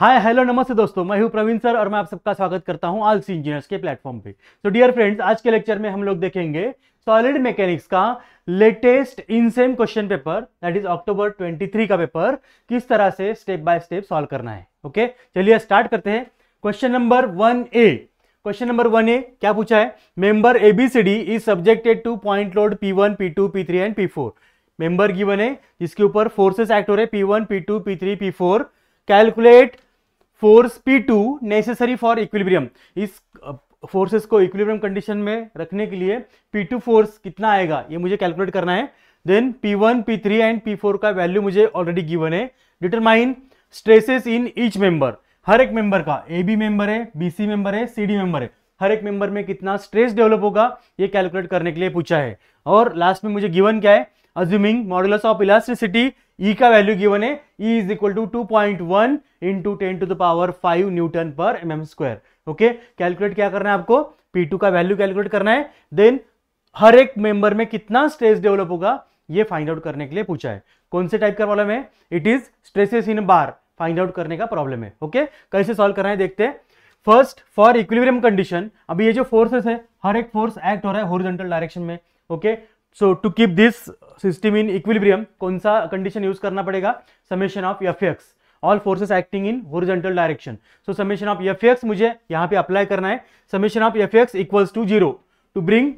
Hi hello नमस्ते दोस्तों, मैं हूं प्रवीण सर और मैं आप सबका स्वागत करता हूं आलसी इंजीनियर्स के प्लेटफॉर्म पे। तो डियर फ्रेंड्स, आज के लेक्चर में हम लोग देखेंगे सॉलिड मैकेनिक्स का latest in same question paper, that is अक्टूबर 23 का पेपर, किस तरह से स्टेप बाय स्टेप सॉल्व करना है। ओके, चलिए स्टार्ट करते हैं। Question number 1A। Question number 1A क्या पूछा है? Member ABCD is subjected two point load P1, P2, P3 and P4। Member given है जिसके ऊपर फोर्सेस एक्ट हो रहे P1, P2, P3, P4। Calculate force P2 necessary for equilibrium. इस forces को इक्विलिब्रियम कंडीशन में रखने के लिए P2 फोर्स कितना आएगा ये मुझे कैलकुलेट करना है। Then P1, P3 and P4 का वैल्यू मुझे ऑलरेडी गिवन है। Determine stresses in each member. हर एक मेंबर का, AB मेंबर है, BC मेंबर है, CD मेंबर है, हर एक मेंबर में कितना स्ट्रेस डेवलप होगा ये कैलकुलेट करने के लिए पूछा है। और लास्ट में मुझे गिवन क्या है? Assuming modulus of elasticity E का वैल्यू गिवन है, E is equal to 2.1 into 10⁵ newton पर mm स्क्वायर। ओके, कैलकुलेट क्या करना है आपको? P2 का वैल्यू कैलकुलेट करना है। देन हर एक मेंबर में कितना स्ट्रेस डेवलप होगा ये फाइंड आउट करने के लिए पूछा है। कौन से टाइप का प्रॉब्लम है? It is stresses in bar find out करने का प्रॉब्लम है। ओके, कैसे सॉल्व करना है देखते हैं। फर्स्ट, फॉर इक्विलिब्रियम कंडीशन, अभी ये जो फोर्सेस है हर एक फोर्स एक्ट हो रहा है हॉरिजॉन्टल डायरेक्शन में। Okay, so to keep this system in equilibrium कौन सा कंडीशन यूज करना पड़ेगा? Summation of Fx, all forces acting in horizontal direction. So summation of Fx मुझे यहां पे अप्लाई करना है। Summation of Fx equals to 0 to bring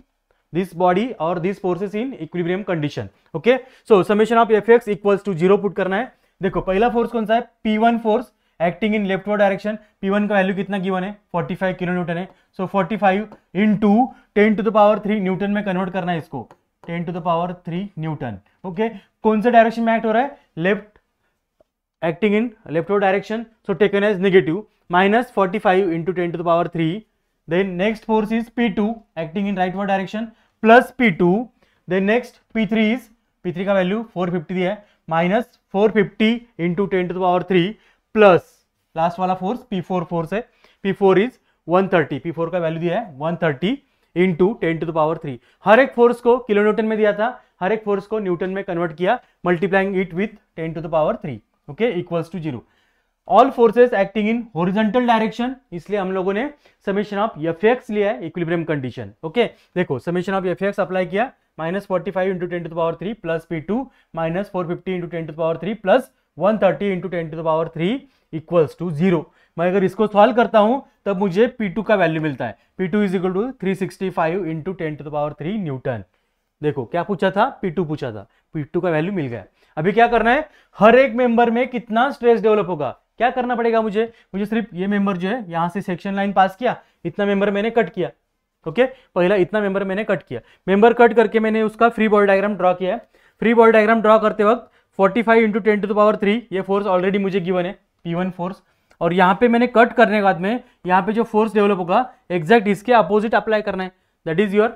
this body और this forces in equilibrium condition. Okay, so summation of Fx equals to 0 put करना है। देखो पहला फोर्स कौन सा है? P1 force acting in leftward direction. P1 का वैल्यू कितना गिवन है? 45 किलो न्यूटन है। सो 45 इंटू 10⁻³ न्यूटन में कन्वर्ट करना है इसको, 10⁻³ न्यूटन। ओके, कौन से डायरेक्शन में एक्ट हो रहा है? Left, acting in leftward direction, so taken as negative, minus 45 into 10⁻³। Then next force is P2 acting in rightward direction, plus P2। Then next P3 is, P3 का value 450 दिया है, minus 450 into 10⁻³ plus last वाला force P4 force है। P4 is 130, P4 का value दिया है 130 into 10⁻³। हर एक force को किलो न्यूटन में दिया था, हर एक फोर्स को न्यूटन में कन्वर्ट किया, multiplying it with 10⁻³। Okay, equals to 0। All forces acting in horizontal direction, इसलिए हम लोगों ने समेशन ऑफ Fx लिया है इक्विलिब्रियम कंडीशन। ओके, देखो समेशन ऑफ Fx अप्लाई किया, minus 45 into 10⁻³ plus P2 minus 450 into 10⁻³ plus 130 into 10⁻³ equals to 0। मैं अगर इसको सॉल्व करता हूं तब मुझे P2 का वैल्यू मिलता है। P2 is equal to 365 into 10⁻³ newton. देखो क्या पूछा था? P2 पूछा था, P2 का वैल्यू मिल गया। अभी क्या करना है? हर एक मेंबर में कितना स्ट्रेस डेवलप होगा क्या करना पड़ेगा मुझे? मुझे सिर्फ ये मेंबर जो है यहां से सेक्शन लाइन पास किया, इतना मेंबर मैंने कट किया। ओके, पहला इतना मेंबर मैंने कट किया, मेंबर कट करके मैंने उसका फ्री बॉडी डायग्राम ड्रॉ किया है। फ्री बॉडी डायग्राम ड्रॉ करते वक्त 45 इंटू 10⁻³ ये फोर्स ऑलरेडी मुझे गिवन है, P1 फोर्स, और यहाँ पे मैंने कट करने के बाद में यहाँ पे जो फोर्स डेवलप होगा एग्जैक्ट इसके अपोजिट अप्लाई करना है, that is your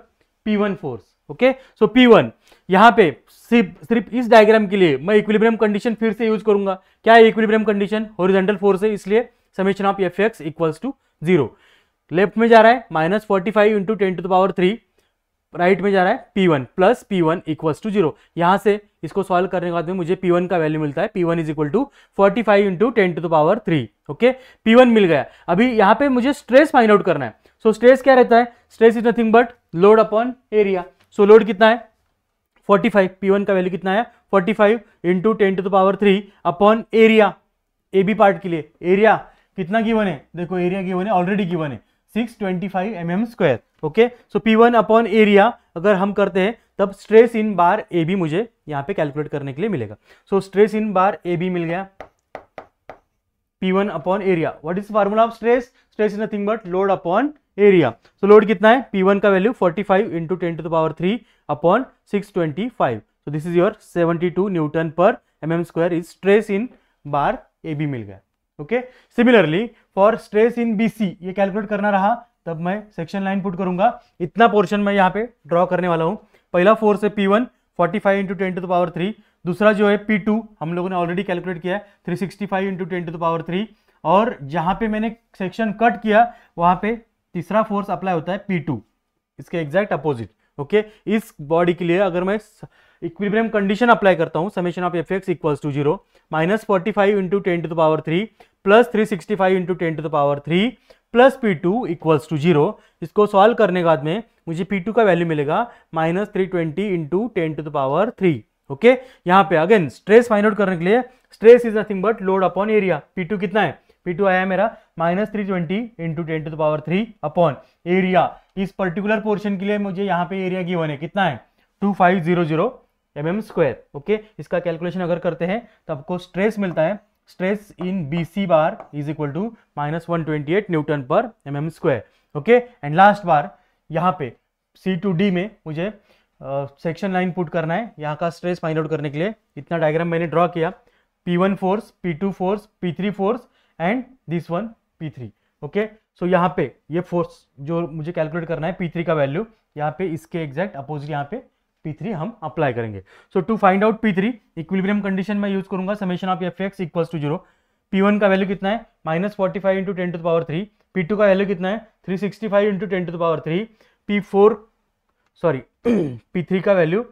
P1 force. Okay, so P1 यहाँ पे सिर्फ इस डायग्राम के लिए मैं इक्विलिब्रियम कंडीशन फिर से यूज करूंगा। क्या है इक्विलिब्रियम कंडीशन? हॉरिजॉन्टल फोर्स है, इसलिए summation of Fx equals to 0। Left में जा रहा है माइनस 45 इंटू 10⁻³, राइट में जा रहा है P1 plus P1 equals to 0। यहां से इसको सॉल्व करने के बाद में मुझे P1 का वैल्यू मिलता है, P1 is equal to 45 into 10⁻³। Okay, P1 मिल गया। अभी यहाँ पे मुझे स्ट्रेस फाइंड आउट करना है। सो स्ट्रेस क्या रहता है? Stress is nothing but load upon area. So load कितना है? 45, P1 का वैल्यू कितना है? 45 into 10⁻³ upon area, AB part के लिए एरिया कितना गिवन है? देखो एरिया गिवन है, ऑलरेडी गिवन है 625 mm स्क्वायर। ओके, सो P1 अपॉन एरिया अगर हम करते हैं तब स्ट्रेस इन बार AB मुझे यहाँ पे कैलकुलेट करने के लिए मिलेगा। So stress in bar AB मिल गया, P1 upon area. What is formula of stress? Stress is nothing but load upon area. So load कितना है? P1 का value 45 into 10⁻³ upon 625। So this is your 72 Newton पर mm square is stress in bar AB मिल गया। Okay, similarly for stress in BC ये calculate करना रहा तब मैं सेक्शन लाइन पुट करूंगा। इतना पोर्शन मैं यहाँ पे ड्रॉ करने वाला हूं। पहला फोर्स है P1 45 इंटू 10⁻³, दूसरा जो है P2 हम लोगों ने ऑलरेडी कैलकुलेट किया है 365 इंटू 10⁻³, और जहां पे मैंने सेक्शन कट किया वहां पे तीसरा फोर्स अप्लाई होता है P2, इसके एग्जैक्ट अपोजिट। ओके, इस बॉडी के लिए अगर मैं इक्विलिब्रियम कंडीशन अप्लाई करता हूं, summation of Fx equals to 0 minus 45 into 10⁻³ plus 365 into 10⁻³ plus P2 equals to 0। इसको सॉल्व करने के बाद में मुझे P2 का वैल्यू मिलेगा -320 इंटू 10⁻³। ओके, यहाँ पे अगेन स्ट्रेस फाइंड आउट करने के लिए stress is nothing but load upon area. P2 कितना है? P2 आया है मेरा -320 इंटू 10⁻³ अपॉन एरिया। इस पर्टिकुलर पोर्शन के लिए मुझे यहाँ पे एरिया गिवन है, कितना है? 2500 mm²। ओके, इसका कैलकुलेशन अगर करते हैं तो आपको स्ट्रेस मिलता है, stress in BC bar is equal to -128 newton per mm²। Okay, and last बार यहाँ पे C2D में मुझे सेक्शन लाइन पुट करना है। यहाँ का स्ट्रेस फाइंड आउट करने के लिए इतना डायग्राम मैंने ड्रॉ किया, P1 force, P2 force, P3 force and this one P3। Okay, so यहाँ पे ये फोर्स जो मुझे कैलकुलेट करना है P3 का वैल्यू, यहाँ पे इसके एग्जैक्ट अपोजिट यहाँ पे P3 हम अप्लाई करेंगे। So to find out P3 equilibrium condition में यूज करूंगा summation of Fx equals to 0। P1 का वैल्यू कितना है? -45 इंटू 10⁻³। P2 का वैल्यू कितना है? 365 इंटू 10⁻³। P4 सॉरी P3 का वैल्यू,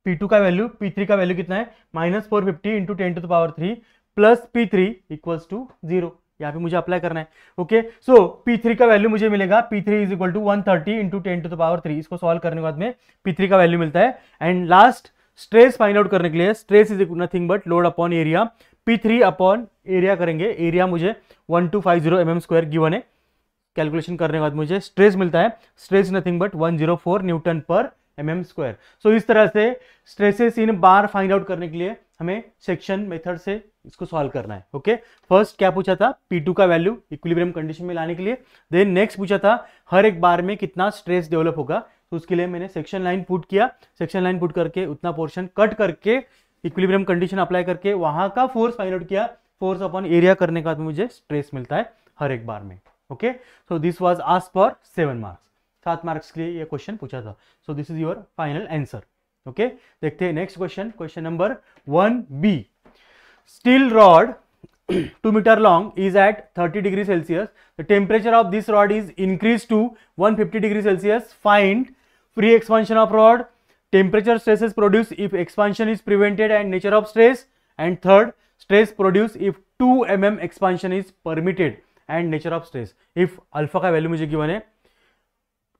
P2 का वैल्यू, P3 का वैल्यू कितना है? -450 into 10⁻³ plus P3 equals to 0। यहाँ पे मुझे अप्लाई करना है। ओके, सो P3 का वैल्यू मुझे मिलेगा P3 is equal to 130 into 10⁻³। इसको सॉल्व करने के बाद में P3 का वैल्यू मिलता है। And last stress find out करने के लिए stress is nothing but load upon area. P3 upon area करेंगे, एरिया मुझे 1250 mm² गिवन है। कैलकुलेशन करने के बाद मुझे स्ट्रेस मिलता है, stress nothing but 104 Newton per mm²। सो इस तरह से स्ट्रेसेस इन बार फाइंड आउट करने के लिए हमें सेक्शन मेथड से इसको सॉल्व करना है। ओके, फर्स्ट क्या पूछा था? P2 का वैल्यू इक्विलिब्रियम कंडीशन में लाने के लिए। देन नेक्स्ट पूछा था हर एक बार में कितना स्ट्रेस डेवलप होगा, तो उसके लिए मैंने सेक्शन लाइन पुट किया। सेक्शन लाइन पुट करके उतना पोर्शन कट करके इक्विलिब्रियम कंडीशन अप्लाई करके वहां का फोर्स फाइंड आउट किया। फोर्स अपॉन एरिया करने के बाद मुझे स्ट्रेस मिलता है हर एक बार में। Okay, so this was asked for 7 marks. 7 marks के लिए ये क्वेश्चन पूछा था। सो this is your final answer. Okay, देखते हैं next question. Question number 1B। Steel rod 2 meter long is at 30 degrees Celsius. The temperature of this rod is increased to 150 degrees Celsius. Find free expansion of rod, temperature stresses produced if expansion is prevented and nature of stress, and third, stress produced if 2 mm expansion is permitted and nature of stress. If alpha का value मुझे given है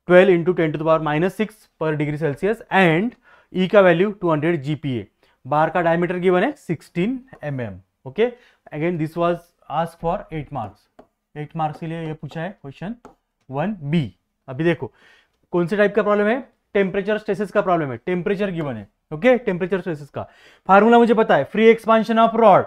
12 into 10⁻⁻6 पर degree Celsius and E का value 200 GPa, बार का diameter given है 16 mm। Okay, again this was asked for 8 marks. 8 marks के लिए ये पूछा है क्वेश्चन 1B। अभी देखो कौन से टाइप का प्रॉब्लम है? टेम्परेचर स्ट्रेसेस का प्रॉब्लम है। टेम्परेचर गिवन है। ओके, टेम्परेचर स्ट्रेसेस का फार्मूला मुझे पता है, free expansion of rod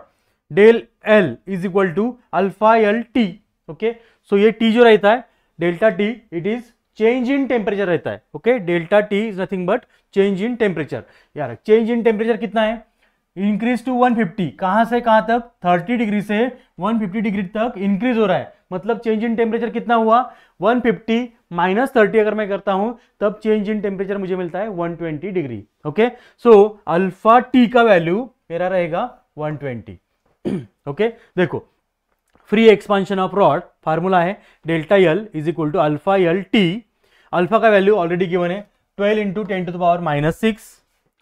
del L is equal to alpha L T। Okay, so ये T जो रहता है delta T, it is change in temperature रहता है। Okay, delta T is nothing but change in temperature. यार change in temperature कितना है? Increase to 150, कहां से कहां तक? 30 डिग्री से 150 डिग्री तक इंक्रीज हो रहा है। मतलब चेंज इन टेम्परेचर कितना हुआ? 150 माइनस 30 अगर मैं करता हूं तब चेंज इन टेम्परेचर मुझे मिलता है 120 degree. Okay, so alpha T का वैल्यू मेरा रहेगा 120। ओके, देखो free expansion of rod formula है delta L is equal to alpha L T। Alpha का वैल्यू ऑलरेडी गिवन है 12 इंटू 10⁻⁻6।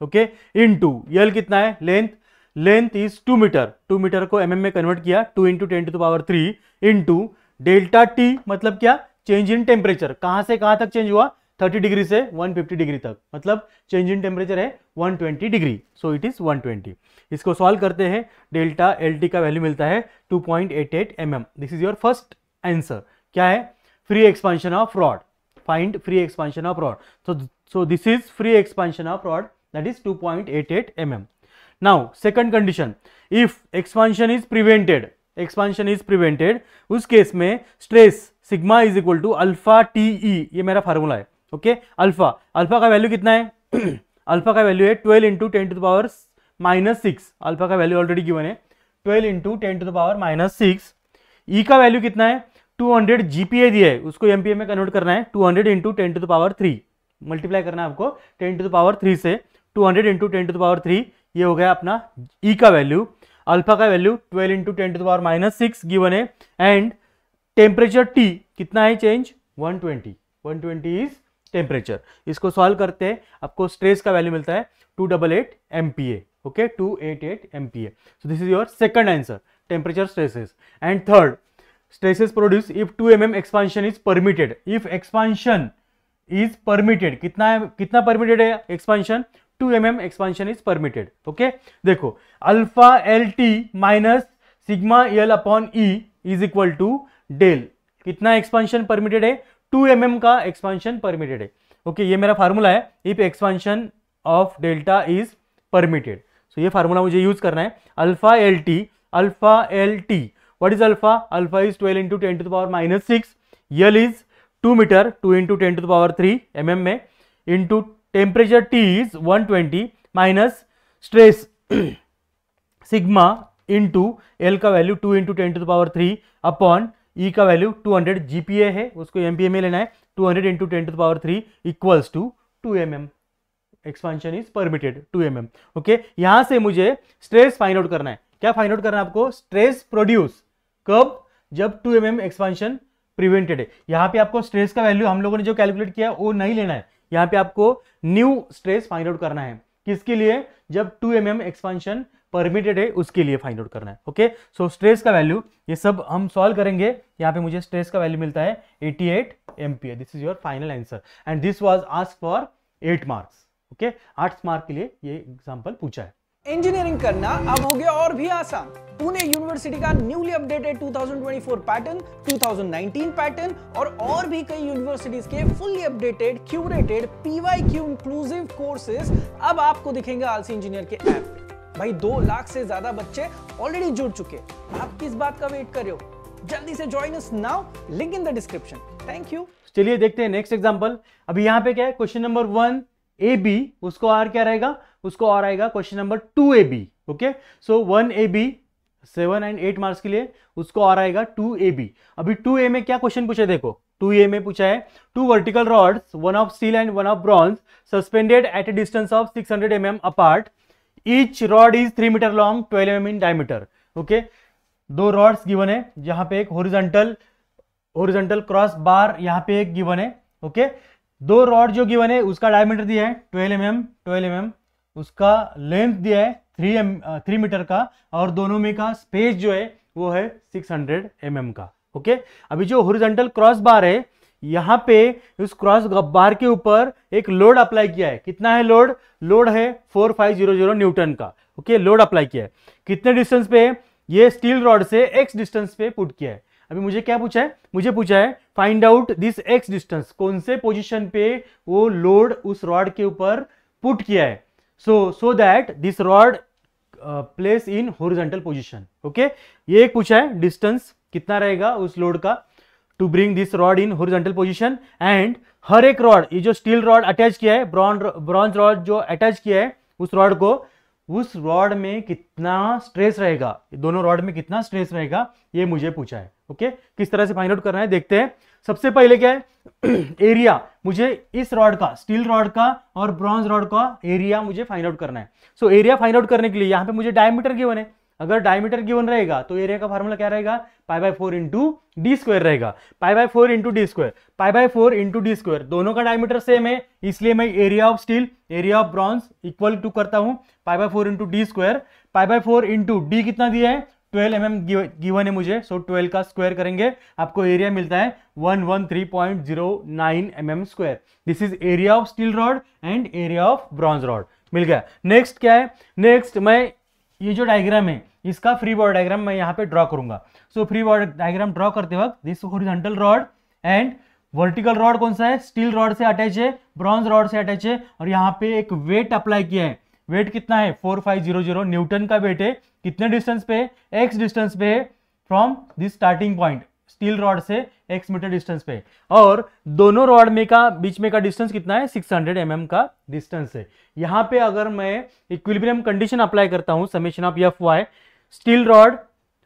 ओके, इनटू L कितना है? Length, length is 2 metre. 2 metre को mm में कन्वर्ट किया 2 इंटू 10⁻³ इंटू डेल्टा T मतलब क्या? Change in temperature. कहां से कहां तक चेंज हुआ? 30 डिग्री से 150 डिग्री तक, मतलब चेंज इन टेम्परेचर है 120 डिग्री। So it is 120। इसको सॉल्व करते हैं, डेल्टा LT का वैल्यू मिलता है 2.88 mm। This is your first answer. क्या है? Free expansion of rod. Find free expansion of rod. So this is free expansion of rod, that is 2.88 mm. Now second condition, if expansion is prevented, उस case में stress sigma is equal to alpha TE, ये मेरा formula है। Okay, alpha का value कितना है? Alpha का value है 12 इंटू 10⁻⁻6। अल्फा का वैल्यू ऑलरेडी गिवन है 12 इंटू 10⁻⁻6। ई का वैल्यू कितना है? 200 GPa दिया है, उसको MPa में कन्वर्ट करना है 200 इंटू 10⁻3 मल्टीप्लाई करना है आपको 10⁻3 से। 200 इंटू 10⁻3 ये हो गया अपना E का वैल्यू। अल्फा का वैल्यू 12 इंटू 10⁻⁻6 गिवन है एंड टेम्परेचर T कितना है? Change 120 is temperature. इसको सॉल्व करते हैं, आपको स्ट्रेस का वैल्यू मिलता है 288 MPa। Okay, 288 MPa। So this is your second answer. temperature stresses. And third, stresses produced if 2 mm expansion is permitted. If expansion is permitted, कितना permitted है expansion? 2 mm expansion is permitted. Okay, देखो alpha L T minus sigma L upon E is equal to del. कितना expansion permitted है? 2 mm का expansion permitted है. Okay, ये मेरा formula है. If expansion of delta is permitted, so ये formula मुझे यूज करना है. Alpha L T what is alpha? Alpha is 12 into 10 to the power minus 6. L is 2 metre, 2 into 10 to the power 3 mm में, into temperature T is 120 minus stress sigma into L का value 2 into 10 to the power 3 upon E का value 200 GPA है, उसको MPa में लेना है. 200 into 10 to the power 3 equals to 2 mm. Expansion is permitted 2 mm. Okay, यहां से मुझे स्ट्रेस फाइंड आउट करना है. क्या फाइंड आउट करना है आपको? स्ट्रेस प्रोड्यूस कब? जब 2 mm एक्सपांशन प्रिवेंटेड है. यहां पे आपको स्ट्रेस का वैल्यू हम लोगों ने जो कैलकुलेट किया वो नहीं लेना है. यहां पे आपको न्यू स्ट्रेस फाइंड आउट करना है. किसके लिए? जब 2 mm एक्सपांशन परमिटेड है उसके लिए फाइंड आउट करना है. ओके, सो स्ट्रेस का वैल्यू ये सब हम सॉल्व करेंगे. यहाँ पे मुझे स्ट्रेस का वैल्यू मिलता है 88 MPa. This is your final answer and this was asked for 8 marks. Okay, 8 mark के लिए ये एग्जांपल पूछा है. इंजीनियरिंग करना अब हो गया और भी आसान. पुणे यूनिवर्सिटी का न्यूली अपडेटेड 2024 पैटर्न, 2019 पैटर्न और भी कई यूनिवर्सिटीज के fully updated curated PYQ inclusive courses अब आपको दिखेंगे आलसी इंजीनियर के ऐप पे. भाई 2 लाख से ज्यादा बच्चे ऑलरेडी जुड़ चुके. आप किस बात का वेट कर रहे हो? जल्दी से join us now, link in the description. Thank you. चलिए देखते हैं नेक्स्ट एग्जांपल. अभी यहाँ पे क्या है? क्वेश्चन नंबर 1 AB, उसको आर क्या रहेगा? उसको और आएगा question number 2AB. Okay, so 1AB 7 and 8 marks के लिए, उसको और आएगा 2AB. अभी 2A में क्या क्वेश्चन पूछा है? देखो 2A में पूछा है 2 vertical rods, one of steel and one of bronze, suspended at a distance of 600 mm apart. Each rod is 3 metre long, 12 mm in diameter. Okay, 2 rods given है. यहाँ पे एक होरिजेंटल क्रॉस बार यहाँ पे एक गिवन है. Okay, 2 rod जो given है उसका डायमीटर दिया है 12 mm, उसका लेंथ दिया है 3 मीटर का, और दोनों में का स्पेस जो है वो है 600 mm का. ओके, अभी जो होरिजेंटल क्रॉस बार है, यहां पे उस क्रॉस बार के ऊपर एक लोड अप्लाई किया है. कितना है लोड? लोड है 4500 न्यूटन का. ओके, लोड अप्लाई किया है. कितने डिस्टेंस पे? ये स्टील रॉड से x डिस्टेंस पे पुट किया है. अभी मुझे क्या पूछा है? मुझे पूछा है find out this x distance. कौन से पोजीशन पे वो लोड उस रॉड के ऊपर पुट किया है, so that this rod place in horizontal position. Okay, ये एक पूछा है डिस्टेंस कितना रहेगा उस लोड का to bring this rod in horizontal position. And हर एक रॉड, ये जो स्टील रॉड अटैच किया है, ब्रॉन्ज रॉड जो अटैच किया है उस रॉड को, उस रॉड में कितना स्ट्रेस रहेगा, दोनों रॉड में कितना स्ट्रेस रहेगा, ये मुझे पूछा है. ओके, किस तरह से फाइंड आउट करना है देखते हैं. सबसे पहले क्या है? एरिया. मुझे इस रॉड का, स्टील रॉड का और ब्रॉन्ज रॉड का एरिया मुझे फाइंड आउट करना है. सो एरिया फाइंड आउट करने के लिए यहाँ पे मुझे डायमीटर गिवन है. अगर डायमीटर गिवन रहेगा तो एरिया का फार्मूला क्या रहेगा? π/4 इंटू डी स्क्वायर रहेगा. π/4 into D square, π/4 into D square, दोनों का डायमीटर सेम है, इसलिए मैं area of steel, area of bronze equal to करता हूं π/4 into D square. π/4 into D कितना दिया है? 12 mm गिवन है मुझे, सो 12 का स्क्वायर करेंगे, आपको एरिया मिलता है 113.09 mm square. This is area of steel rod and area of bronze rod. मिल गया. नेक्स्ट क्या है? नेक्स्ट मैं ये जो डायग्राम है इसका फ्री बॉडी डायग्राम मैं यहाँ पे ड्रॉ करूंगा. So free body diagram draw करते वक्त this horizontal rod and vertical rod कौन सा है? स्टील रॉड से अटैच है, ब्रॉन्ज रॉड से अटैच है, और यहाँ पे एक वेट अप्लाई किया है. वेट कितना है? 4500 न्यूटन का वेट है. कितने डिस्टेंस पे? x डिस्टेंस पे है from this starting point, steel rod से x मीटर डिस्टेंस पे, और दोनों रॉड में का बीच में का डिस्टेंस कितना है? 600 mm का डिस्टेंस है. यहाँ पे अगर मैं इक्विलिब्रियम कंडीशन अप्लाई करता हूँ, summation of Fy, steel rod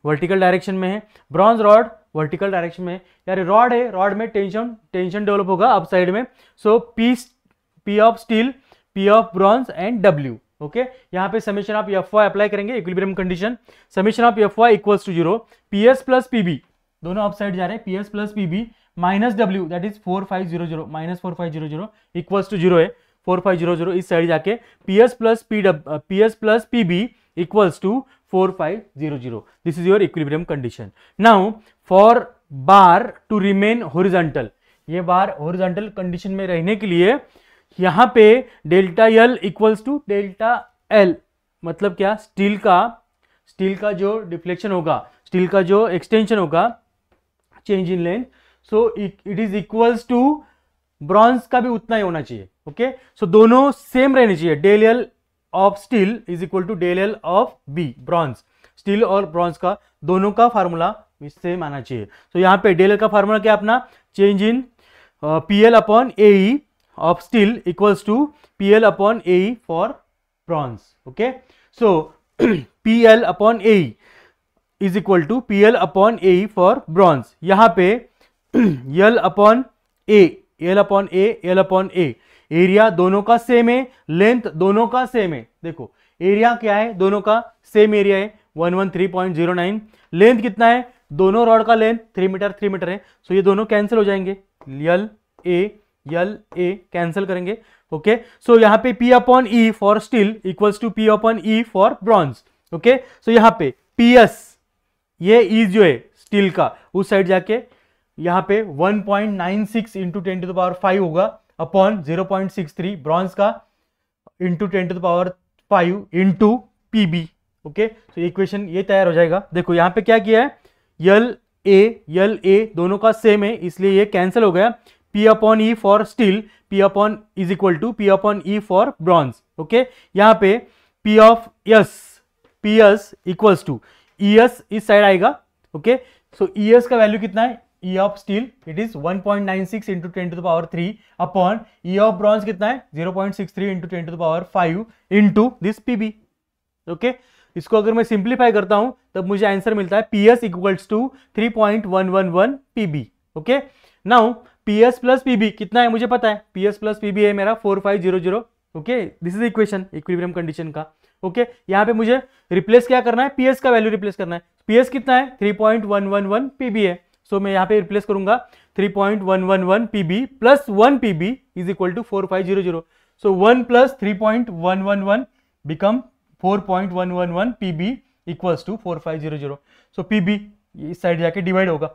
vertical direction में है, ब्रॉन्ज रॉड वर्टिकल डायरेक्शन में है. यार रॉड है, रॉड में टेंशन डेवलप होगा अप साइड में. So P of steel, P of bronze and W. Okay, यहाँ पे समेशन ऑफ Fy अप्लाई करेंगे, equilibrium condition. Summation of Fy equals to 0, PS plus PB, दोनों अप साइड जा रहे हैं, PS plus PB minus W, that is 4500 minus 4500 equals to 0 है. 4500 इस side जाके PS plus PB equals to 4500. This is your equilibrium condition. Now for bar to remain horizontal, ये बार horizontal condition में रहने के लिए यहाँ पे delta L equals to delta L, मतलब क्या, स्टील का जो डिफ्लेक्शन होगा, स्टील का जो एक्सटेंशन होगा, change in length, so it is equals to bronze का भी उतना ही होना चाहिए. ओके, सो दोनों सेम रहने चाहिए. Del L of steel is equal to del L of B, bronze. Steel और ब्रॉन्ज का दोनों का फार्मूला सेम आना चाहिए. तो यहाँ पे डेल एल का फार्मूला क्या अपना, change in P L upon A E of steel equals to P L upon A E for bronze. Okay, so P L upon A E is equal to P L upon A E for bronze. यहाँ पे L upon A, L upon A, L upon A, area दोनों का same है, length दोनों का same है. देखो area क्या है, दोनों का सेम एरिया है 113.09. लेंथ कितना है, दोनों रॉड का लेंथ 3 मीटर है. सो ये दोनों कैंसिल हो जाएंगे, यल ए कैंसिल करेंगे. ओके, सो यहाँ पे P upon E for steel equals to P upon E for bronze. Okay, so यहाँ पे PS, ये ई जो है स्टील का, उस साइड जाके यहाँ पे 1.96 इंटू 10 टू द पावर 5 होगा अपॉन 0.63 ब्रॉन्ज का into 10 to the power 5 into PB. Okay, तो इक्वेशन ये तैयार हो जाएगा. देखो यहाँ पे क्या किया है, यल ए दोनों का सेम है, इसलिए ये कैंसिल हो गया. P upon E for steel, P upon is equal to P upon E for bronze. Okay, यहाँ पे P of PS equals to ES इस साइड आएगा. ओके, सो ES का वैल्यू कितना है, E of steel it is 1.96 into 10 to the power 3 upon E of bronze कितना है 0.63 into 10 to the power 5 into this PB. Okay, इसको अगर मैं सिंप्लीफाई करता हूं तब मुझे आंसर मिलता है PS equals to 3.111 PB. Okay, now PS plus PB कितना है मुझे पता है, PS प्लस PB है मेरा 4500. Okay, this is equation equilibrium condition का. ओके, यहाँ पे मुझे रिप्लेस क्या करना है, PS का वैल्यू रिप्लेस करना है. PS कितना है 3.111 PB है. सो मैं यहाँ पे रिप्लेस करूंगा 3.111 PB plus 1 PB is equal to 4500. So 1 plus 3.111 become 4.111 PB equals to 4500. So PB इस साइड जाके डिवाइड होगा,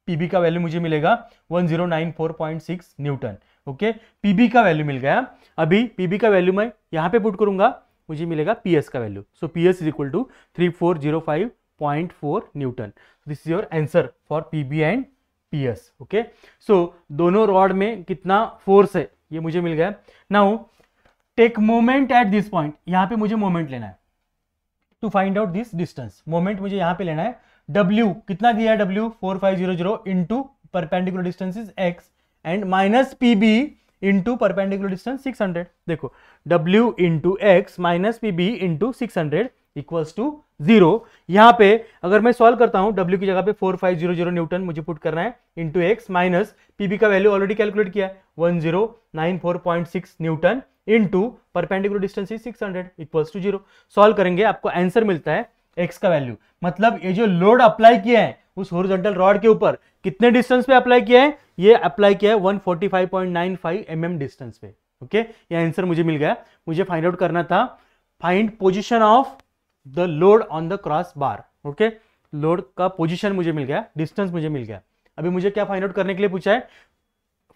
PB का वैल्यू मुझे मिलेगा 1094.6 न्यूटन. ओके, PB का वैल्यू मिल गया. अभी PB का वैल्यू मैं यहाँ पे पुट करूंगा, मुझे मिलेगा PS का value. So PS is equal to 3405.4 newton. This is your answer for PB and PS. Okay, so दोनों रॉड में कितना फोर्स है ये मुझे मिल गया. Now take moment at this point, यहाँ पे मुझे मोमेंट लेना है to find out this distance. Moment मुझे यहाँ पे लेना है. W कितना दिया है, W 4500 into perpendicular distance is x and minus PB into perpendicular distance 600. देखो W into x minus PB into 600 equals to 0. यहाँ पे अगर मैं सॉल्व करता हूँ W की जगह पे 4500 न्यूटन मुझे पुट करना है इंटू एक्स माइनस PB का वैल्यू ऑलरेडी कैलकुलेट किया है 1094.6 newton into perpendicular distance is 600 equals to 0. Solve करेंगे आपको आंसर मिलता है x का वैल्यू, मतलब ये जो लोड अप्लाई किया है उस हॉरिजॉन्टल रॉड के ऊपर कितने डिस्टेंस पे अप्लाई किया है, ये अप्लाई किया है 145.95 mm डिस्टेंस पे. ओके, ये आंसर मुझे मिल गया. मुझे फाइंड आउट करना था find position of the load on the cross bar. Okay, load का पोजीशन मुझे मिल गया, डिस्टेंस मुझे मिल गया. अभी मुझे क्या फाइंड आउट करने के लिए पूछा है,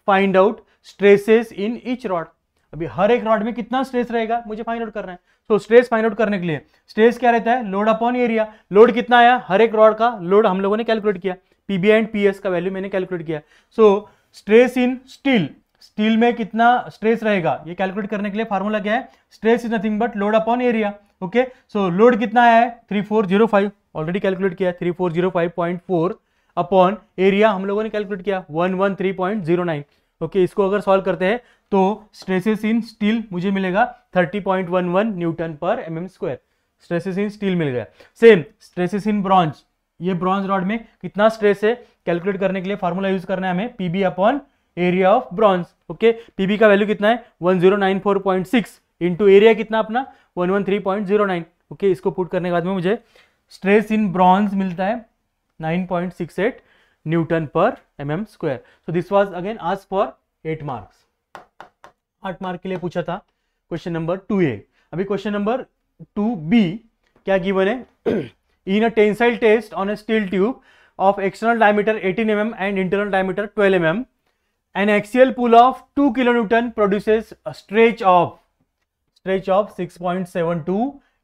find out stresses in each rod. अभी हर एक रॉड में कितना स्ट्रेस रहेगा मुझे फाइंड आउट करना है. तो स्ट्रेस फाइंड आउट करने के लिए स्ट्रेस क्या रहता है, लोड अपॉन एरिया. लोड कितना आया, हर एक रॉड का लोड हम लोगों ने कैलकुलेट किया, PB एंड PS का वैल्यू मैंने कैलकुलेट किया. सो स्ट्रेस इन स्टील में कितना स्ट्रेस रहेगा ये कैलकुलेट करने के लिए फार्मूला क्या है, stress is nothing but load upon area. Okay, so load कितना आया है 3405, ऑलरेडी कैलकुलेट किया 3405.4 अपॉन एरिया हम लोगों ने कैलकुलेट किया 113.09. ओके, इसको अगर सॉल्व करते हैं तो स्ट्रेसेस इन स्टील मुझे मिलेगा 30.11 न्यूटन पर mm स्क्वायर. स्ट्रेसेस इन स्टील मिल गया. सेम स्ट्रेसेस इन ब्रॉन्ज, ये ब्रॉन्ज रॉड में कितना स्ट्रेस है कैलकुलेट करने के लिए फार्मूला यूज करना है हमें PB upon area of bronze. Okay, PB का वैल्यू कितना है 1094.6 इंटू एरिया कितना अपना 113.09. ओके, इसको पुट करने के बाद में मुझे स्ट्रेस इन ब्रॉन्ज मिलता है 9.68 न्यूटन पर mm square. So this was again asked for 8 marks. 8 mark के लिए पूछा था क्वेश्चन नंबर 2A. अभी क्वेश्चन नंबर 2B क्या गिवन है, in a tensile test on a steel tube of external diameter 18 mm and internal diameter 12 mm, an axial pull of 2 kilonewton produces a stretch of 6.72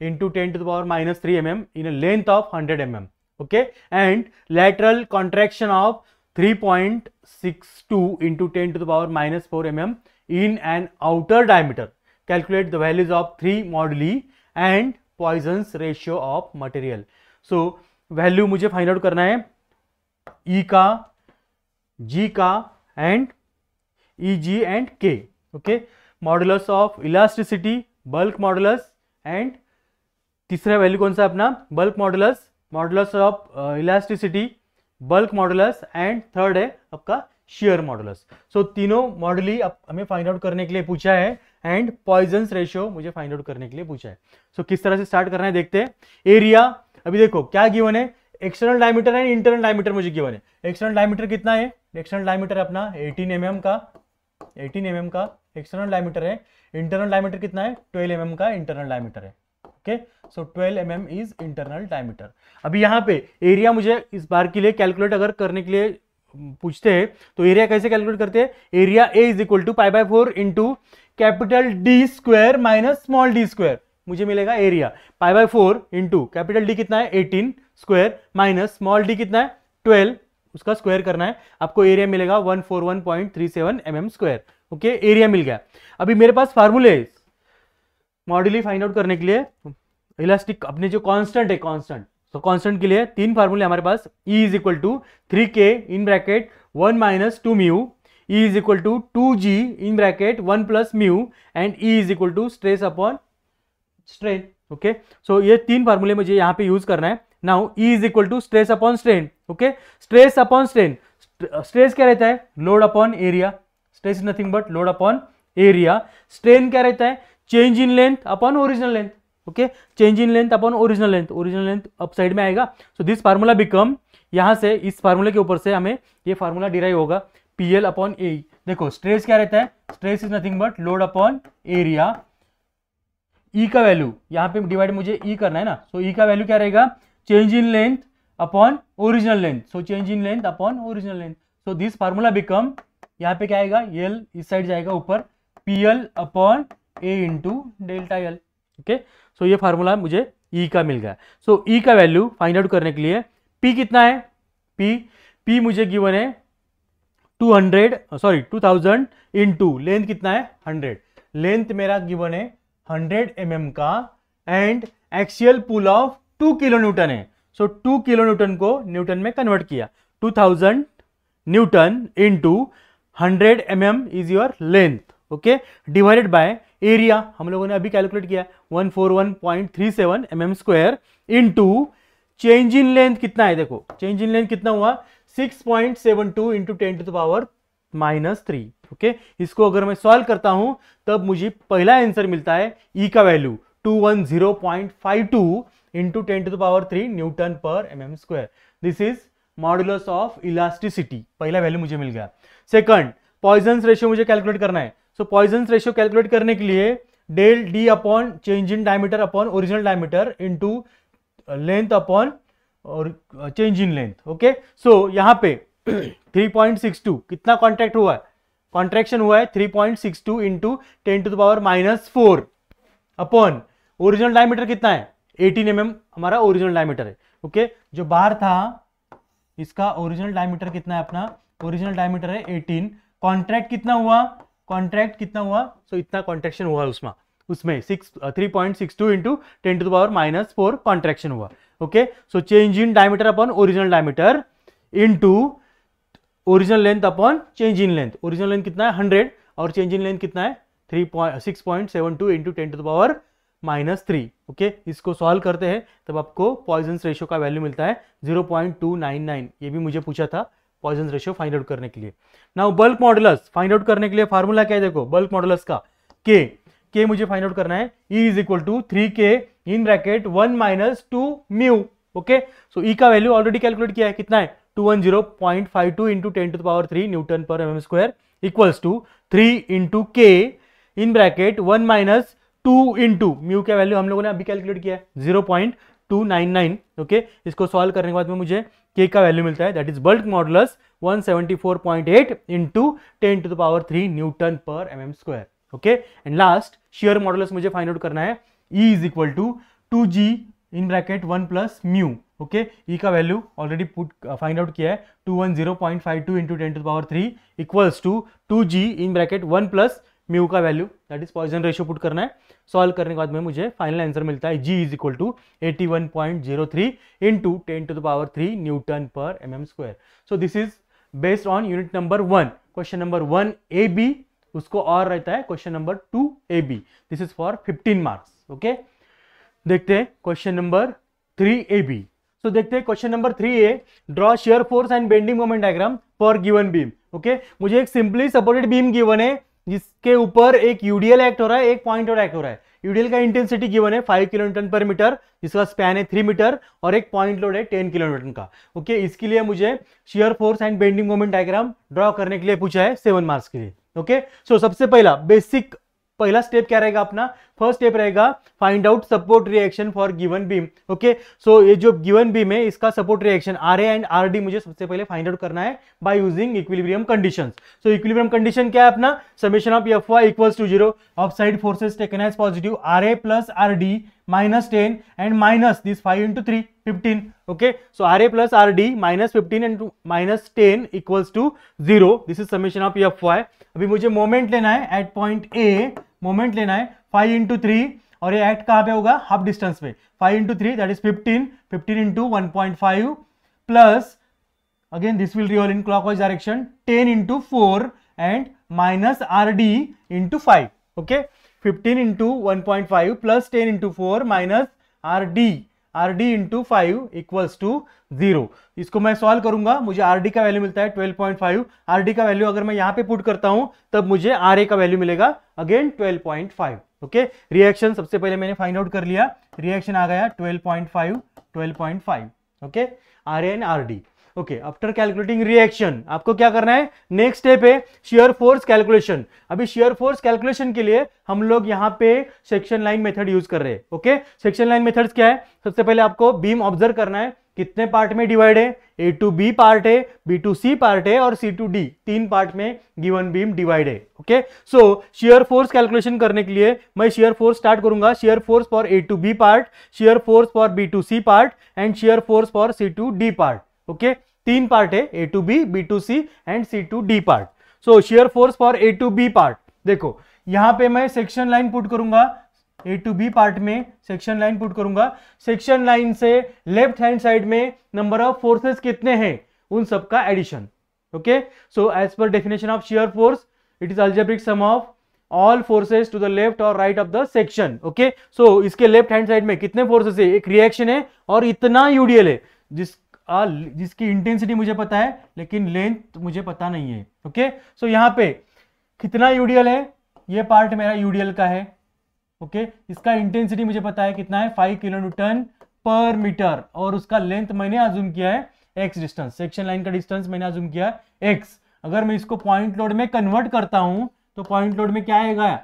into 10 to the power minus 3 mm in a length of 100 mm, okay, and lateral contraction of 3.62 into 10 to the power minus 4 mm in an outer diameter. Calculate the values of 3 moduli and Poisson's ratio of material. So value मुझे find out करना है E का, G का and EG and K, okay, modulus of elasticity, bulk modulus and तीसरा value कौन सा अपना, bulk modulus, modulus of elasticity, bulk modulus and third है आपका शेयर मॉडुलस. सो तीनों मॉडुली हमें फाइंड आउट करने के लिए पूछा है एंड पॉइजन्स रेशियो मुझे फाइंड आउट करने के लिए पूछा है. सो किस तरह से स्टार्ट करना है देखते हैं. एरिया, अभी देखो क्या गिवन है, external diameter and internal diameter मुझे गिवन है. एक्सटर्नल डायमीटर कितना है, एक्सटर्नल डायमीटर अपना 18 mm का, 18 mm का एक्सटर्नल डायमीटर है. इंटरनल डायमीटर कितना है, 12 mm का इंटरनल डायमीटर है. Okay, so 12 mm is internal diameter. अभी यहाँ पे एरिया मुझे इस बार के लिए कैलकुलेट अगर करने के लिए पूछते हैं तो एरिया कैसे कैलकुलेट करते हैं, area A is equal to π/4 into capital D square minus small D square. मुझे मिलेगा एरिया π/4 इंटू कैपिटल डी कितना है 18 स्क्वायर माइनस स्मॉल डी कितना है 12, उसका स्क्वायर करना है, आपको एरिया मिलेगा 141.37 mm स्क्वायर. ओके, एरिया मिल गया. अभी मेरे पास फार्मूले मॉड्यूली फाइंड आउट करने के लिए, इलास्टिक अपने जो कांस्टेंट है, कांस्टेंट, तो कांस्टेंट के लिए तीन फार्मूले हमारे पास. E is equal to 3K in bracket 1 minus 2 mu, E is equal to 2G in bracket 1 plus mu and E is equal to stress upon strain. Okay, so ये तीन फार्मूले मुझे यहाँ पे यूज करना है. Now E is equal to stress upon strain. Okay, stress upon strain, stress क्या रहता है, load upon area. Stress is nothing but load upon area. Strain क्या रहता है, change in length upon original length. Okay, change in length upon original length, original length up side में आएगा. So this formula become, यहां से इस formula के ऊपर से हमें ये फार्मूला डिराइव होगा PL अपॉन ए. देखो स्ट्रेस क्या रहता है, stress is nothing but load upon area. E का वैल्यू यहाँ पे डिवाइड मुझे E करना है ना, सो E का वैल्यू क्या रहेगा, change in length upon original length. So change in length upon original length. So this formula become, यहाँ पे क्या आएगा, L इस साइड जाएगा ऊपर, PL अपॉन ए into delta L. Okay, so ये फार्मूला मुझे E का मिल गया. सो E का वैल्यू फाइंड आउट करने के लिए P कितना है, P मुझे गिवन है 2000 इंटू लेंथ कितना है 100. लेंथ मेरा गिवन है 100 mm का and axial pull of 2 kilo newton है. सो 2 किलो न्यूटन को न्यूटन में कन्वर्ट किया, 2000 newton into 100 mm is your length. Okay, divided by area, हम लोगों ने अभी कैलकुलेट किया 141.37 mm square into change in length कितना है, देखो चेंज इन लेंथ कितना हुआ 6.72 into 10 to the power -3. Okay, इसको अगर मैं सॉल्व करता हूं तब मुझे पहला आंसर मिलता है E का value 210.52 into 10 to the power 3 newton पर mm square. This is modulus of elasticity, पहला वैल्यू मुझे मिल गया. सेकंड, पॉइजन्स रेशियो मुझे कैलकुलेट करना है. सो पॉइजन्स रेशियो कैलकुलेट करने के लिए del D upon change in diameter upon original diameter into length upon और change in length. Okay, so यहाँ पे 3.62 कितना कॉन्ट्रैक्ट हुआ है, कॉन्ट्रैक्शन हुआ है 3.62 into 10 to the power -4 upon original diameter कितना है 18 mm हमारा ओरिजिनल डायमीटर है. ओके, जो बाहर था इसका ओरिजिनल डायमीटर कितना है, अपना ओरिजिनल डायमीटर है 18. कॉन्ट्रैक्ट कितना हुआ, कॉन्ट्रैक्ट कितना हुआ, सो इतना कॉन्ट्रैक्शन हुआ उसमें 3.62 into 10 to the power -4 contraction हुआ. Okay, so change in diameter upon original diameter into original length upon change in length. Original length कितना है 100 और चेंज इन लेंथ कितना है 6.72 into 10 to the power -3. Okay, इसको solve करते हैं तब आपको पॉइजन्स रेशियो का वैल्यू मिलता है 0.299. ये भी मुझे पूछा था पॉइजन्स रेशियो फाइंड आउट करने के लिए. Now bulk modulus find out करने के लिए फार्मूला क्या है, देखो बल्क मॉडुलस का K मुझे फाइंड आउट करना है. E is equal to 3K in bracket 1 minus 2 mu. Okay, so E का वैल्यू ऑलरेडी कैलकुलेट किया है, कितना है 210.52 into 10 to the power 3 newton पर mm square equals to 3 into K in bracket 1 minus 2 into mu का value हम लोगों ने अभी कैलकुलेट किया है 299. ओके, इसको सॉल्व करने के बाद में मुझे K का वैल्यू मिलता है, that is bulk modulus 174.8 into 10⁻³ newton पर mm square. Okay, and last shear modulus मुझे फाइंड आउट करना है. E is equal to 2G in bracket 1 plus mu. Okay, E का वैल्यू ऑलरेडी फाइंड आउट किया है, 210.52 into 10⁻³ equals to 2G in bracket 1 plus mu का value, that is Poisson ratio put करना है. Solve करने के बाद में मुझे फाइनल आंसर मिलता है G is equal to 81.03 into 10⁻³ newton पर mm square. So this is based on unit number 1. Question number 1 AB, उसको और रहता है question number 2 AB. This is for 15 marks. Okay, देखते हैं क्वेश्चन नंबर 3 AB. तो देखते हैं question number 3A, draw shear force and bending moment diagram for given beam. Okay, मुझे एक सिंपली सपोर्टेड बीम गिवन है जिसके ऊपर एक यूडीएल एक्ट हो रहा है, एक पॉइंट और एक्ट हो रहा है. यूडीएल का इंटेंसिटी गिवन है 5 किलोन्यूटन पर मीटर, जिसका स्पैन है 3 मीटर और एक पॉइंट लोड है 10 किलोन्यूटन का. ओके, इसके लिए मुझे shear force and bending moment diagram draw करने के लिए पूछा है 7 मार्क्स के लिए. ओके, सो सबसे पहला स्टेप क्या रहेगा अपना, फर्स्ट स्टेप रहेगा find out support reaction for given beam. Okay, so ये जो गिवन बीम है इसका support reaction RA and RD मुझे सबसे पहले फाइंड आउट करना है by using equilibrium conditions. So equilibrium condition क्या है अपना, summation of Fy equals to 0, offside forces taken as positive RA plus RD minus 10 and minus this 5 into 3 15. Okay, so RA plus RD minus 15 and minus 10 equals to 0. This is summation of Fy. अभी मुझे moment लेना है eight point A, moment लेना है 5 into 3 और ये act कहां पे होगा, हाफ डिस्टेंस पे. 5 into 3 that is 15, 15 into 1.5 plus again this will revolve in clockwise direction 10 into 4 and minus RD into 5. Okay, 15 into 1.5 plus 10 into 4 minus RD into 5 equals to 0. इसको मैं सॉल्व करूंगा, मुझे RD का value मिलता है 12.5. RD का value अगर मैं यहां पे पुट करता हूं तब मुझे RA का वैल्यू मिलेगा अगेन 12.5. ओके, रिएक्शन सबसे पहले मैंने फाइंड आउट कर लिया, रिएक्शन आ गया 12.5. Okay, RA and RD. Okay, after calculating reaction आपको क्या करना है, नेक्स्ट स्टेप है शियर फोर्स कैलकुलेशन. अभी शियर फोर्स कैलकुलेशन के लिए हम लोग यहाँ पे सेक्शन लाइन मेथड यूज कर रहे हैं. ओके, सेक्शन लाइन मेथड्स क्या है, सबसे पहले आपको बीम ऑब्जर्व करना है, कितने पार्ट में डिवाइड है, A to B पार्ट है, B to C पार्ट है और C to D, 3 पार्ट में गिवन बीम डिवाइड है. ओके, सो शियर फोर्स कैलकुलेशन करने के लिए मैं शियर फोर्स स्टार्ट करूंगा, shear force for A to B part, shear force for B to C part and shear force for C to D part. Okay, 3 part है, A to B, B to C and C to D part. So shear force for A to B part, देखो यहां पे मैं section line put करूंगा, A to B part में section line put करूंगा. Section line से left hand side में number of forces कितने हैं उन सबका addition. Okay, so as per definition of shear force it is algebraic sum of all forces to the left और right of the section. Okay, so इसके left hand side में कितने forces है, एक रिएक्शन है और इतना यूडीएल है जिसकी इंटेंसिटी मुझे पता है लेकिन लेंथ मुझे पता नहीं है. ओके, सो यहां पे कितना यूडीएल है, ये पार्ट मेरा यूडीएल का है. ओके, इसका इंटेंसिटी मुझे पता है कितना है, 5 किलोन्यूटन पर मीटर और उसका लेंथ मैंने अज्यूम किया है x डिस्टेंस, सेक्शन लाइन का डिस्टेंस मैंने अज्यूम किया है x. अगर मैं इसको पॉइंट लोड में कन्वर्ट करता हूं तो पॉइंट लोड में क्या आएगा,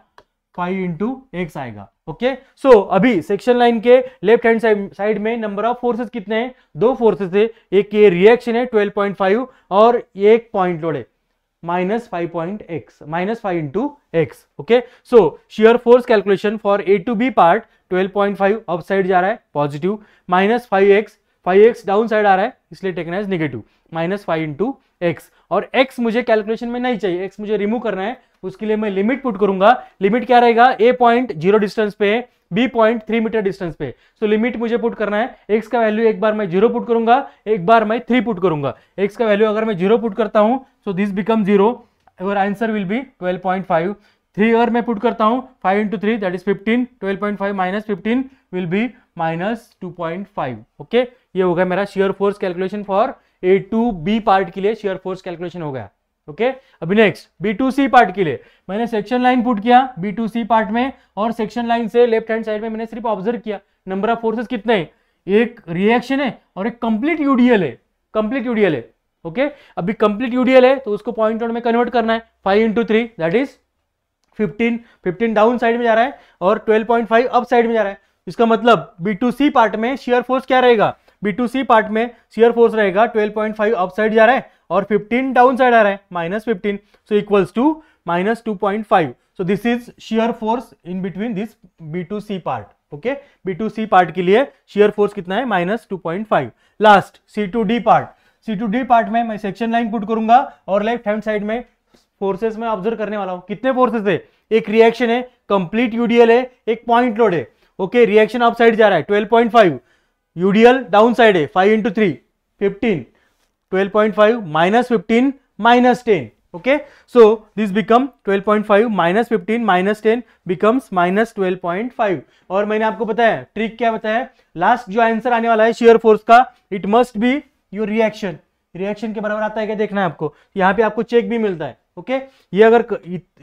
5 into x आएगा. ओके, सो अभी सेक्शन लाइन के लेफ्ट हैंड साइड में नंबर ऑफ फोर्सेस कितने हैं, 2 फोर्सेस है, एक ये रिएक्शन है 12.5 और एक पॉइंट लोड है -5 into x. Okay, so shear force calculation for A to B part 12.5 up side जा रहा है पॉजिटिव, -5x डाउन साइड आ रहा है इसलिए taken as negative, -5 into x. और x मुझे कैलकुलेशन में नहीं चाहिए, x मुझे रिमूव करना है, उसके लिए मैं लिमिट पुट करूंगा. लिमिट क्या रहेगा, A पॉइंट 0 डिस्टेंस पे है, B पॉइंट 3 मीटर डिस्टेंस पे. सो लिमिट मुझे पुट करना है, x का वैल्यू एक बार मैं 0 पुट करूंगा, एक बार मैं 3 पुट करूंगा. x का वैल्यू अगर मैं 0 पुट करता हूं सो दिस बिकम 0, और आंसर विल बी 12.5. 3 अगर मैं पुट करता हूं 5 into 3 that is 15, 12.5 minus 15 will be -2.5. Okay, ये होगा मेरा shear force calculation for A to B part के लिए शियर फोर्स कैलकुलेशन हो गया. ओके, अभी next B to C part के लिए मैंने सेक्शन लाइन पुट किया B to C पार्ट में, और सेक्शन लाइन से लेफ्ट हैंड साइड में मैंने सिर्फ ऑब्जर्व किया नंबर ऑफ फोर्सेस कितने हैं, एक रिएक्शन है और एक कंप्लीट यूडीएल है. ओके, अभी कंप्लीट यूडीएल है तो उसको पॉइंट लोड में कन्वर्ट करना है, 5 into 3 that is 15 down side में जा रहा है और 12.5 अप साइड में जा रहा है. इसका मतलब B2C पार्ट में शियर फोर्स क्या रहेगा, B2C पार्ट में शियर फोर्स रहेगा 12.5 अप साइड जा रहा है और 15 डाउन साइड आ रहा है -15, so equals to -2.5. So this is shear force in between this B2C part. Okay, B2C part के लिए शियर फोर्स कितना है, -2.5. Last C2D part. C2D part में मैं सेक्शन लाइन पुट करूंगा और लेफ्ट हैंड साइड में फोर्सेस में ऑब्जर्व करने वाला हूं. कितने फोर्सेस है, एक रिएक्शन है, कंप्लीट यूडीएल है, एक पॉइंट लोड है. ओके, रिएक्शन अप साइड जा रहा है 12.5, यूडीएल डाउन साइड है 5 into 3 15, 12.5 -15 -10. Okay, so this become 12.5 -15 -10 becomes -12.5. और मैंने आपको बताया ट्रिक क्या बताया, लास्ट जो आंसर आने वाला है शेयर फोर्स का, it must be your reaction. Reaction के बराबर आता है क्या देखना है आपको, यहाँ पे आपको चेक भी मिलता है. ओके, ये अगर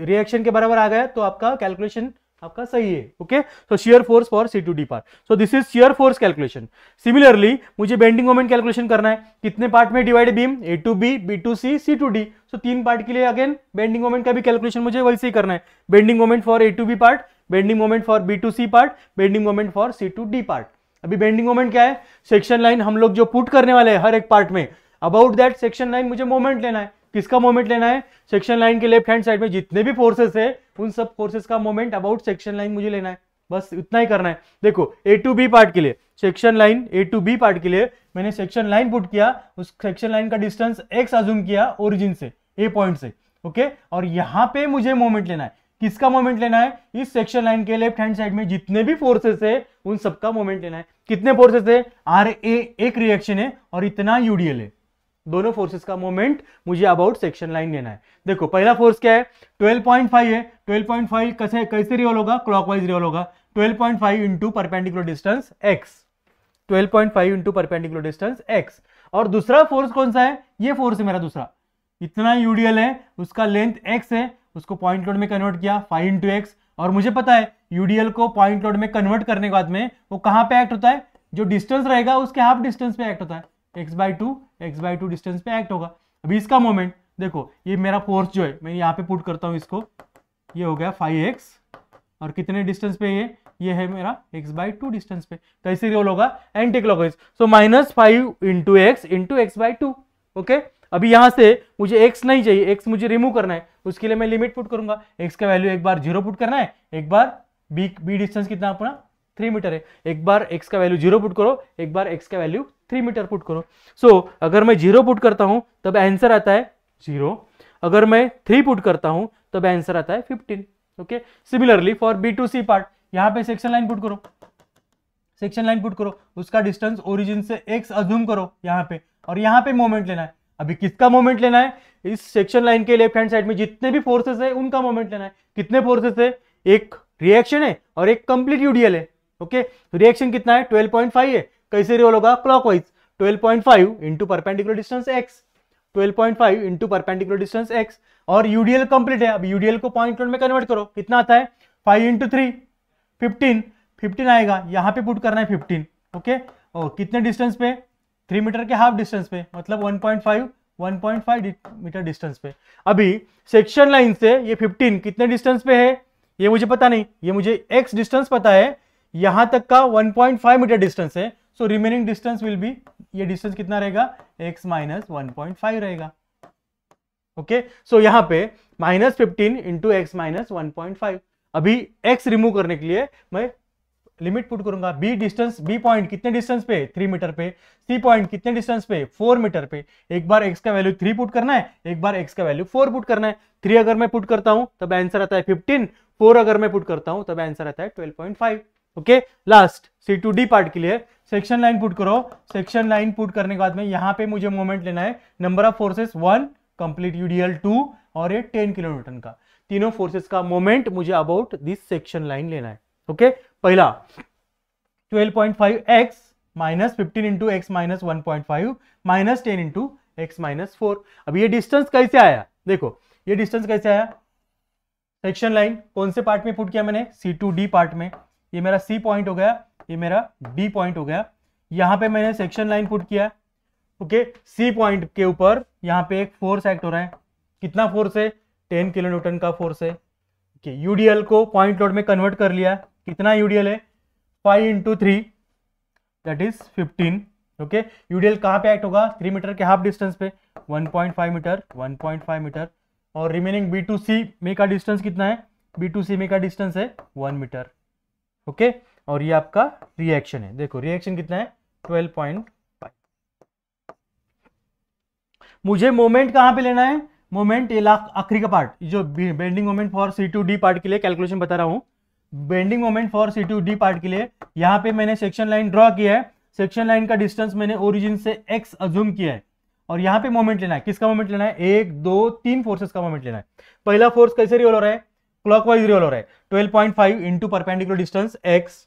रिएक्शन के बराबर आ गया तो आपका कैलकुलेशन आपका सही है. Okay, so shear force for C2D part. So this is shear force calculation. Similarly मुझे बेंडिंग मोमेंट कैलकुलेशन करना है. कितने पार्ट में divide beam, A2B, B2C, C2D. सो 3 पार्ट के लिए अगेन बेंडिंग मोमेंट का भी कैलकुलेशन मुझे वैसे ही करना है. Bending moment for A2B part, bending moment for B2C part, bending moment for C2D part. अभी बेंडिंग मोमेंट क्या है, सेक्शन लाइन हम लोग जो पुट करने वाले हैं हर एक पार्ट में, अबाउट दैट सेक्शन लाइन मुझे मोमेंट लेना है. किसका मोमेंट लेना है, सेक्शन लाइन के लेफ्ट हैंड साइड में जितने भी फोर्सेस है उन सब फोर्सेस का मोमेंट अबाउट सेक्शन लाइन मुझे लेना है. बस इतना ही करना है. देखो A2B पार्ट के लिए सेक्शन लाइन, A2B पार्ट के लिए मैंने सेक्शन लाइन पुट किया, उस सेक्शन लाइन का डिस्टेंस x अज्यूम किया ओरिजिन से, A पॉइंट से. ओके, और यहां पे मुझे मोमेंट लेना है. किसका मोमेंट लेना है, इस सेक्शन लाइन के लेफ्ट हैंड साइड में जितने भी फोर्सेस है उन सबका मोमेंट लेना है. कितने फोर्सेस है, RA एक रिएक्शन है और इतना UDL है. दोनों फोर्सेस का मोमेंट मुझे अबाउट सेक्शन लाइन लेना है. देखो पहला फोर्स क्या है, 12.5 है. 12.5 कैसे रिवॉल्व होगा, क्लॉकवाइज रिवॉल्व होगा. 12.5 into perpendicular distance x, 12.5 into perpendicular distance x. और दूसरा फोर्स कौन सा है, ये फोर्स है मेरा दूसरा. इतना यूडीएल है, उसका लेंथ x है, उसको पॉइंट लोड में कन्वर्ट किया 5 इंटू x. और मुझे पता है यूडीएल को पॉइंट लोड में कन्वर्ट करने के बाद में वो कहां पे एक्ट होता है, जो डिस्टेंस रहेगा उसके हाफ डिस्टेंस पे एक्ट होता है. x/2 डिस्टेंस पे एक्ट होगा. अभी इसका मोमेंट देखो, ये मेरा फोर्स जो है मैं यहाँ पे पुट करता हूँ इसको, ये हो गया 5x और कितने डिस्टेंस पे ये है मेरा x/2 डिस्टेंस पे. कैसे रिवॉल्व होगा, एंटी क्लॉकवाइज. सो -5 into x into x/2. Okay, अभी यहां से मुझे x नहीं चाहिए, x मुझे रिमूव करना है. उसके लिए मैं लिमिट पुट करूंगा. x का वैल्यू एक बार 0 पुट करना है, एक बार b डिस्टेंस कितना अपना 3 मीटर है. एक बार x का वैल्यू 0 पुट करो, एक बार x का वैल्यू 3 मीटर पुट करो. सो अगर मैं 0 पुट करता हूं तब आंसर आता है 0. अगर मैं 3 पुट करता हूं तब आंसर आता है 15. Okay, similarly for B2C part, यहां पे सेक्शन लाइन पुट करो, सेक्शन लाइन पुट करो, उसका डिस्टेंस ओरिजिन से x अज्यूम करो यहां पे, और यहां पे मोमेंट लेना है. अभी किसका मोमेंट लेना है, इस सेक्शन लाइन के लेफ्ट हैंड साइड में जितने भी फोर्सेस है उनका मोमेंट लेना है. कितने फोर्सेस है, एक रिएक्शन है और एक कंप्लीट यूडीएल है. ओके, रिएक्शन कितना है, 12.5 है. कैसे रिवॉल्व होगा, clockwise. 12.5 into perpendicular distance x, 12.5 into perpendicular distance x. और यूडीएल कंप्लीट है. अब यूडीएल को पॉइंट लोड में कन्वर्ट करो, कितना आता है 5 इंटू 3 15 आएगा. यहां पे पुट करना है 15. ओके, और कितने डिस्टेंस पे, 3 मीटर के हाफ डिस्टेंस पे, मतलब 1.5 मीटर डिस्टेंस पे. अभी सेक्शन लाइन से ये 15 कितने डिस्टेंस पे है ये मुझे पता नहीं, ये मुझे x डिस्टेंस पता है, यहां तक का 1.5 मीटर डिस्टेंस है. So remaining distance will be, ये डिस्टेंस कितना रहेगा, x माइनस 1.5 रहेगा. ओके, सो यहां पे -15 इंटू x माइनस 1.5. अभी x रिमूव करने के लिए मैं लिमिट पुट करूंगा. b डिस्टेंस, b पॉइंट कितने डिस्टेंस पे, 3 मीटर पे. c पॉइंट कितने डिस्टेंस पे, 4 मीटर पे. एक बार x का वैल्यू 3 पुट करना है, एक बार x का वैल्यू 4 पुट करना है. 3 अगर मैं पुट करता हूं तब आंसर आता है 15, 4 अगर मैं पुट करता हूं तब आंसर आता है 12.5. ओके, लास्ट C2D पार्ट के लिए सेक्शन लाइन पुट करो. सेक्शन लाइन पुट करने के बाद में यहां पे मुझे मोमेंट लेना है, number of forces 1, complete UDL 2 और ये 10 किलो न्यूटन का. तीनों फोर्सेस का मोमेंट मुझे अबाउट दिस सेक्शन लाइन लेना है. ओके, पहला 12.5x minus 15 into x minus 1.5 minus 10 into x minus 4. अब ये डिस्टेंस कैसे आया, देखो ये डिस्टेंस कैसे आया, सेक्शन लाइन कौन से पार्ट में पुट किया मैंने, C2D पार्ट में. ये मेरा C पॉइंट हो गया, ये मेरा D पॉइंट हो गया. यहां पे मैंने सेक्शन लाइन पुट किया. ओके, C पॉइंट के ऊपर यहां पे एक फोर्स एक्ट हो रहा है. कितना फोर्स है, 10 किलो न्यूटन का फोर्स है. यूडीएल को पॉइंट लोड में कन्वर्ट कर लिया. कितना यूडीएल है, 5 into 3 that is 15। Okay, UDL कहाँ पे एक्ट होगा? 3 मीटर के हाफ डिस्टेंस पे, 1.5 मीटर, 1.5 मीटर। और रिमेनिंग बी टू सी में का डिस्टेंस कितना है? बी टू सी में का डिस्टेंस है 1 मीटर। ओके, और ये आपका रिएक्शन है। देखो रिएक्शन कितना है? 12.5। मुझे मोमेंट कहां पे लेना है? मोमेंट ये आखिरी का पार्ट, जो bending moment for C2D part के लिए कैलकुलेशन बता रहा हूं। Bending moment for C2D part के लिए यहां पे मैंने सेक्शन लाइन ड्रॉ किया है। सेक्शन लाइन का डिस्टेंस मैंने ओरिजिन से x अज्यूम किया है, और यहां पे मोमेंट लेना है। किसका मोमेंट लेना है? 1 2 3 फोर्सेस का मोमेंट लेना है। पहला फोर्स कैसे रिवॉल्व हो रहा है? क्लॉकवाइज रिवॉल्व हो रहा है, 12.5 into perpendicular distance x।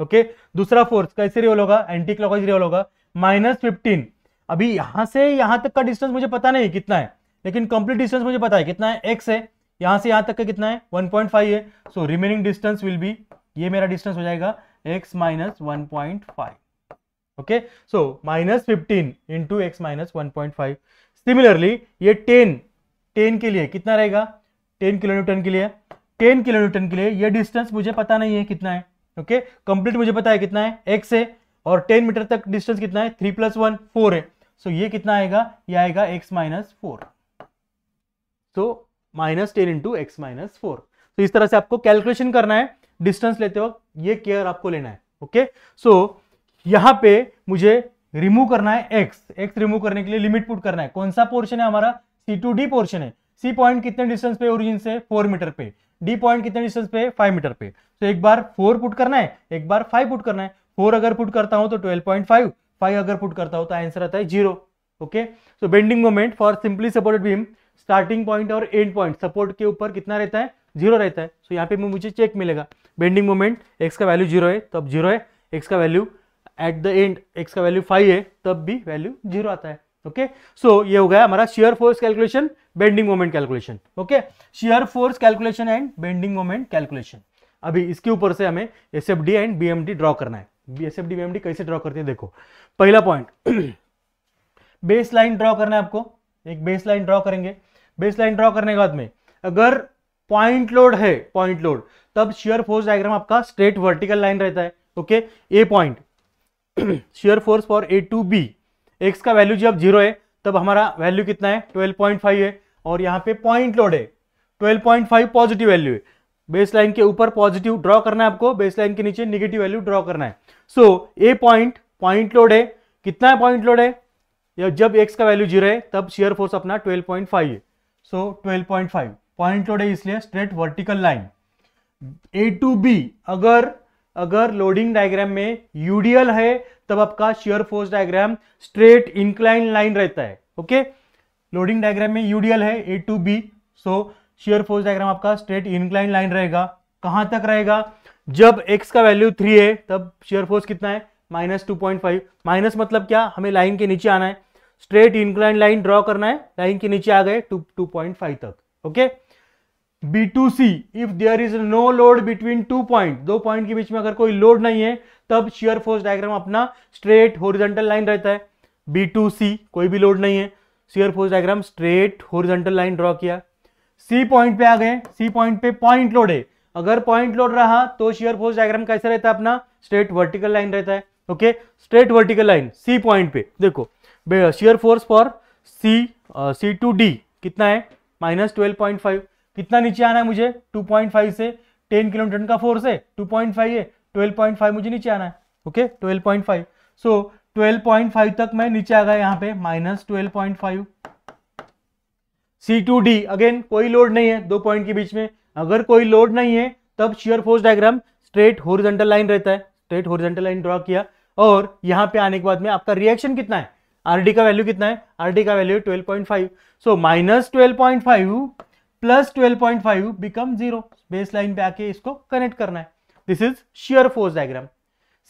Okay, दूसरा फोर्स कैसे रिवॉल्व होगा? एंटी क्लॉकवाइज रिवॉल्व होगा, -15। अभी यहां से यहां तक का डिस्टेंस मुझे पता नहीं कितना है, लेकिन कंप्लीट डिस्टेंस मुझे पता है कितना है, x है। यहां से यहां तक का कितना है? 1.5 है। So remaining distance will be, ये मेरा डिस्टेंस हो जाएगा x minus 1.5। Okay, so -15 into x minus 1.5। Similarly ये 10 के लिए कितना रहेगा? 10 किलोन्यूटन के लिए, 10 किलोन्यूटन के लिए ये डिस्टेंस मुझे पता नहीं है कितना है। ओके, कंप्लीट मुझे पता है कितना है, x है। और 10 मीटर तक डिस्टेंस कितना है? 3 + 1 4 है। सो ये कितना आएगा? ये आएगा x माइनस 4। तो -10 इंटू x माइनस 4। तो इस तरह से आपको कैलकुलेशन करना है डिस्टेंस लेते वक्त, ये केयर आपको लेना है। ओके, सो यहां पे मुझे रिमूव करना है x रिमूव करने के लिए लिमिट पुट करना है। कौन सा पोर्शन है हमारा? C2D पोर्शन है। C पॉइंट कितने डिस्टेंस पे ओरिजिन से? 4 मीटर पे। D पॉइंट कितने डिस्टेंस पे? 5 मीटर पे। तो एक बार 4 पुट करना है, एक बार 5 पुट करना है। 4 अगर पुट करता हूं तो 12.5, 5 अगर पुट करता हूं तो आंसर आता है 0। Okay, so bending moment for simply supported beam, starting point और एंड पॉइंट सपोर्ट के ऊपर कितना रहता है? 0 रहता है। सो यहाँ पे मुझे चेक मिलेगा बेंडिंग मोमेंट, x का वैल्यू 0 है तब 0 है, x का value at the end x का वैल्यू 5 है तब भी वैल्यू 0 आता है। ओके, सो ये हो गया हमारा shear force calculation, bending moment calculation. Okay, shear force calculation and bending moment calculation. अभी इसके ऊपर से हमें SFD एंड BMD ड्रॉ करना है। SFD BMD कैसे ड्रॉ करते हैं देखो। पहला पॉइंट, बेस लाइन ड्रॉ करना है आपको। एक बेस लाइन ड्रॉ करेंगे। बेस लाइन ड्रॉ करने के बाद में अगर पॉइंट लोड है, पॉइंट लोड, तब शियर फोर्स डायग्राम आपका स्ट्रेट वर्टिकल लाइन रहता है। Okay, A point shear force for A to B, x का वैल्यू जब 0 है तब हमारा वैल्यू कितना है? 12.5 है। और यहाँ पे पॉइंट लोड है 12.5, पॉजिटिव वैल्यू है। बेस लाइन के ऊपर पॉजिटिव ड्रॉ करना है आपको, बेस लाइन के नीचे नेगेटिव वैल्यू ड्रॉ करना है। सो ए पॉइंट, पॉइंट लोड है। कितना है पॉइंट लोड है? जब x का वैल्यू 0 है तब शियर फोर्स अपना 12.5 है। सो 12.5 पॉइंट लोड है, इसलिए straight vertical line. A to B, अगर लोडिंग डायग्राम में यूडीएल है तब आपका shear force diagram straight incline line रहता है। ओके, लोडिंग डायग्राम में यूडीएल है A to B, so shear force diagram आपका स्ट्रेट इंक्लाइन लाइन रहेगा। कहां तक रहेगा? जब x का वैल्यू 3 है तब शियर फोर्स कितना है? -2.5। माइनस मतलब क्या? हमें लाइन के नीचे आना है, स्ट्रेट इंक्लाइन लाइन ड्रॉ करना है, लाइन के नीचे आ गए 2.5 तक। Okay, B to C, if there is no load between 2 point, 2 point के बीच में अगर कोई लोड नहीं है तब शियर फोर्स डायग्राम अपना स्ट्रेट हॉरिजॉन्टल लाइन रहता है। B to C कोई भी लोड नहीं है, shear force diagram straight horizontal line draw किया। C पॉइंट पे आ गए, C पॉइंट पे पॉइंट लोड है। अगर पॉइंट लोड रहा तो शियर फोर्स डायग्राम कैसा रहता है? अपना स्ट्रेट वर्टिकल लाइन रहता है। Okay, straight vertical line C point पे देखो, shear force for C to D कितना है? -12.5। कितना नीचे आना है मुझे? 2.5 से। 10 किलोन्यूटन का फोर्स है, 2.5 है, 12.5 मुझे नीचे आना है। ओके, 12.5। सो 12.5 तक मैं नीचे आ गया, यहाँ पे -12.5। C to D अगेन कोई लोड नहीं है 2 पॉइंट के बीच में। अगर कोई लोड नहीं है तब shear force diagram straight horizontal line रहता है। स्ट्रेट हॉरिजॉन्टल लाइन ड्रॉ किया, और यहाँ पे आने के बाद में आपका रिएक्शन कितना है? RD का वैल्यू कितना है? RD का वैल्यू 12.5। सो -12.5 प्लस 12.5 बिकम 0। बेस लाइन पे आके इसको कनेक्ट करना है। This is shear force diagram.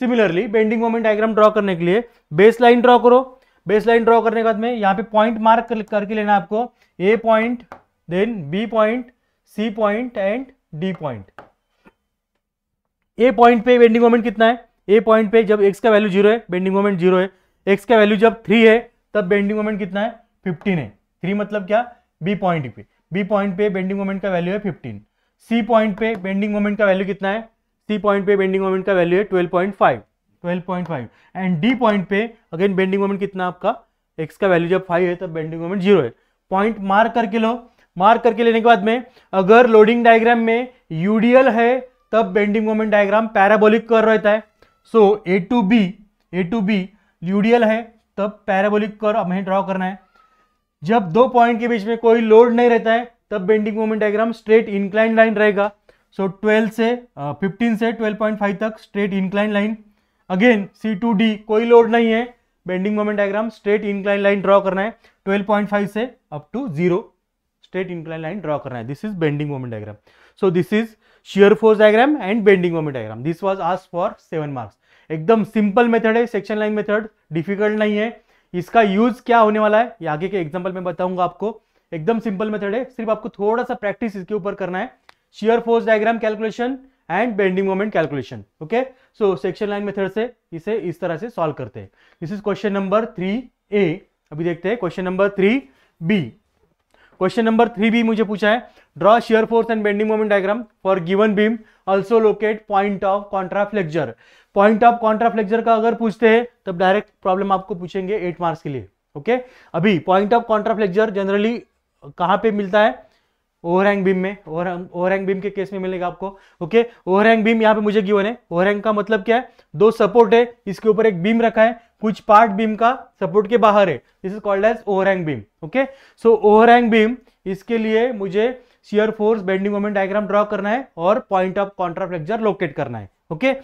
Similarly bending moment diagram draw करने के लिए बेस लाइन ड्रॉ करो। बेस लाइन ड्रॉ करने के बाद में यहाँ पे पॉइंट मार्क करके लेना आपको, A point, then B point, C point and D point. A point पे बेंडिंग मोमेंट कितना है? A पॉइंट पे जब x का वैल्यू 0 है बेंडिंग मोमेंट 0 है। x का वैल्यू जब 3 है तब बेंडिंग मोमेंट कितना है? 15 है। 3 मतलब क्या? B पॉइंट पे, B पॉइंट पे बेंडिंग मोमेंट का वैल्यू है 15। C पॉइंट पे बेंडिंग मोमेंट का वैल्यू कितना है? सी पॉइंट पे बेंडिंग मोमेंट का वैल्यू है 12.5 एंड डी पॉइंट पे अगेन बेंडिंग मोमेंट कितना आपका, एक्स का वैल्यू जब 5 है तब बेंडिंग मोमेंट 0 है। पॉइंट मार्क करके लो, मार्क करके लेने के बाद में अगर लोडिंग डायग्राम में यूडीएल है तब bending moment diagram parabolic curve रहता है। सो ए टू बी यूडीएल है तब पैराबोलिक कर्व हमें ड्रॉ करना है। जब दो पॉइंट के बीच में कोई लोड नहीं रहता है तब bending moment diagram straight incline line रहेगा। सो 15 से 12.5 तक straight incline line. Again C to D कोई लोड नहीं है, bending moment diagram straight incline line draw करना है 12.5 से up to 0 straight incline line draw करना है। This is bending moment diagram. So this is shear force diagram and bending moment diagram. This was asked for 7 marks. एकदम simple method है, section line method, difficult नहीं है। इसका use क्या होने वाला है ये आगे के एग्जांपल में बताऊंगा आपको। एकदम सिंपल मेथड है, सिर्फ आपको थोड़ा सा प्रैक्टिस इसके ऊपर करना है, shear force diagram calculation and bending moment calculation. Okay, so section line method से इसे इस तरह से सॉल्व करते हैं। This is question number 3A। अभी देखते हैं question number 3B। Question number 3B मुझे पूछा है, draw shear force and bending moment diagram for given beam, also locate point of contraflexure. Point of contraflexure का अगर पूछते हैं तब डायरेक्ट प्रॉब्लम आपको पूछेंगे 8 मार्क्स के लिए। ओके, अभी पॉइंट ऑफ कॉन्ट्राफ्लेक्चर जनरली कहां पे मिलता है, ओवरहैंग बीम में। ओवरहैंग बीम के केस में मिलेगा आपको। ओके, ओवरहैंग बीम यहाँ पे मुझे गिवन है। ओवरहैंग का मतलब क्या है, दो सपोर्ट है, इसके ऊपर एक बीम रखा है, कुछ पार्ट बीम का सपोर्ट के बाहर है, this is called as overhang beam. Okay, so overhang beam, इसके लिए मुझे shear force bending moment diagram draw करना है और पॉइंट ऑफ कॉन्ट्राफ्लेक्चर लोकेट करना है। ओके,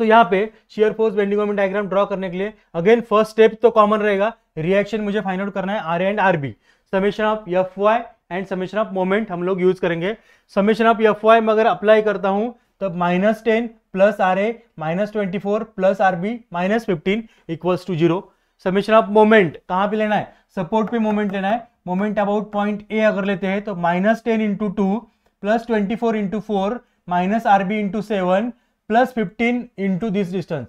सो यहाँ पे shear force bending moment diagram draw करने के लिए अगेन फर्स्ट स्टेप तो कॉमन रहेगा, रिएक्शन मुझे फाइंड आउट करना है R and R B, summation of F Y and summation of moment हम लोग यूज करेंगे। समेशन ऑफ एफ वाई में अगर अप्लाई करता हूं तब -10 plus R A -24 plus R B -15 equals to 0। Summation of moment कहां पे लेना है, सपोर्ट पे मोमेंट लेना है। मोमेंट अबाउट पॉइंट ए अगर लेते हैं तो -10 into 2 plus 24 into 4 minus R B into 7 plus 15 into this distance,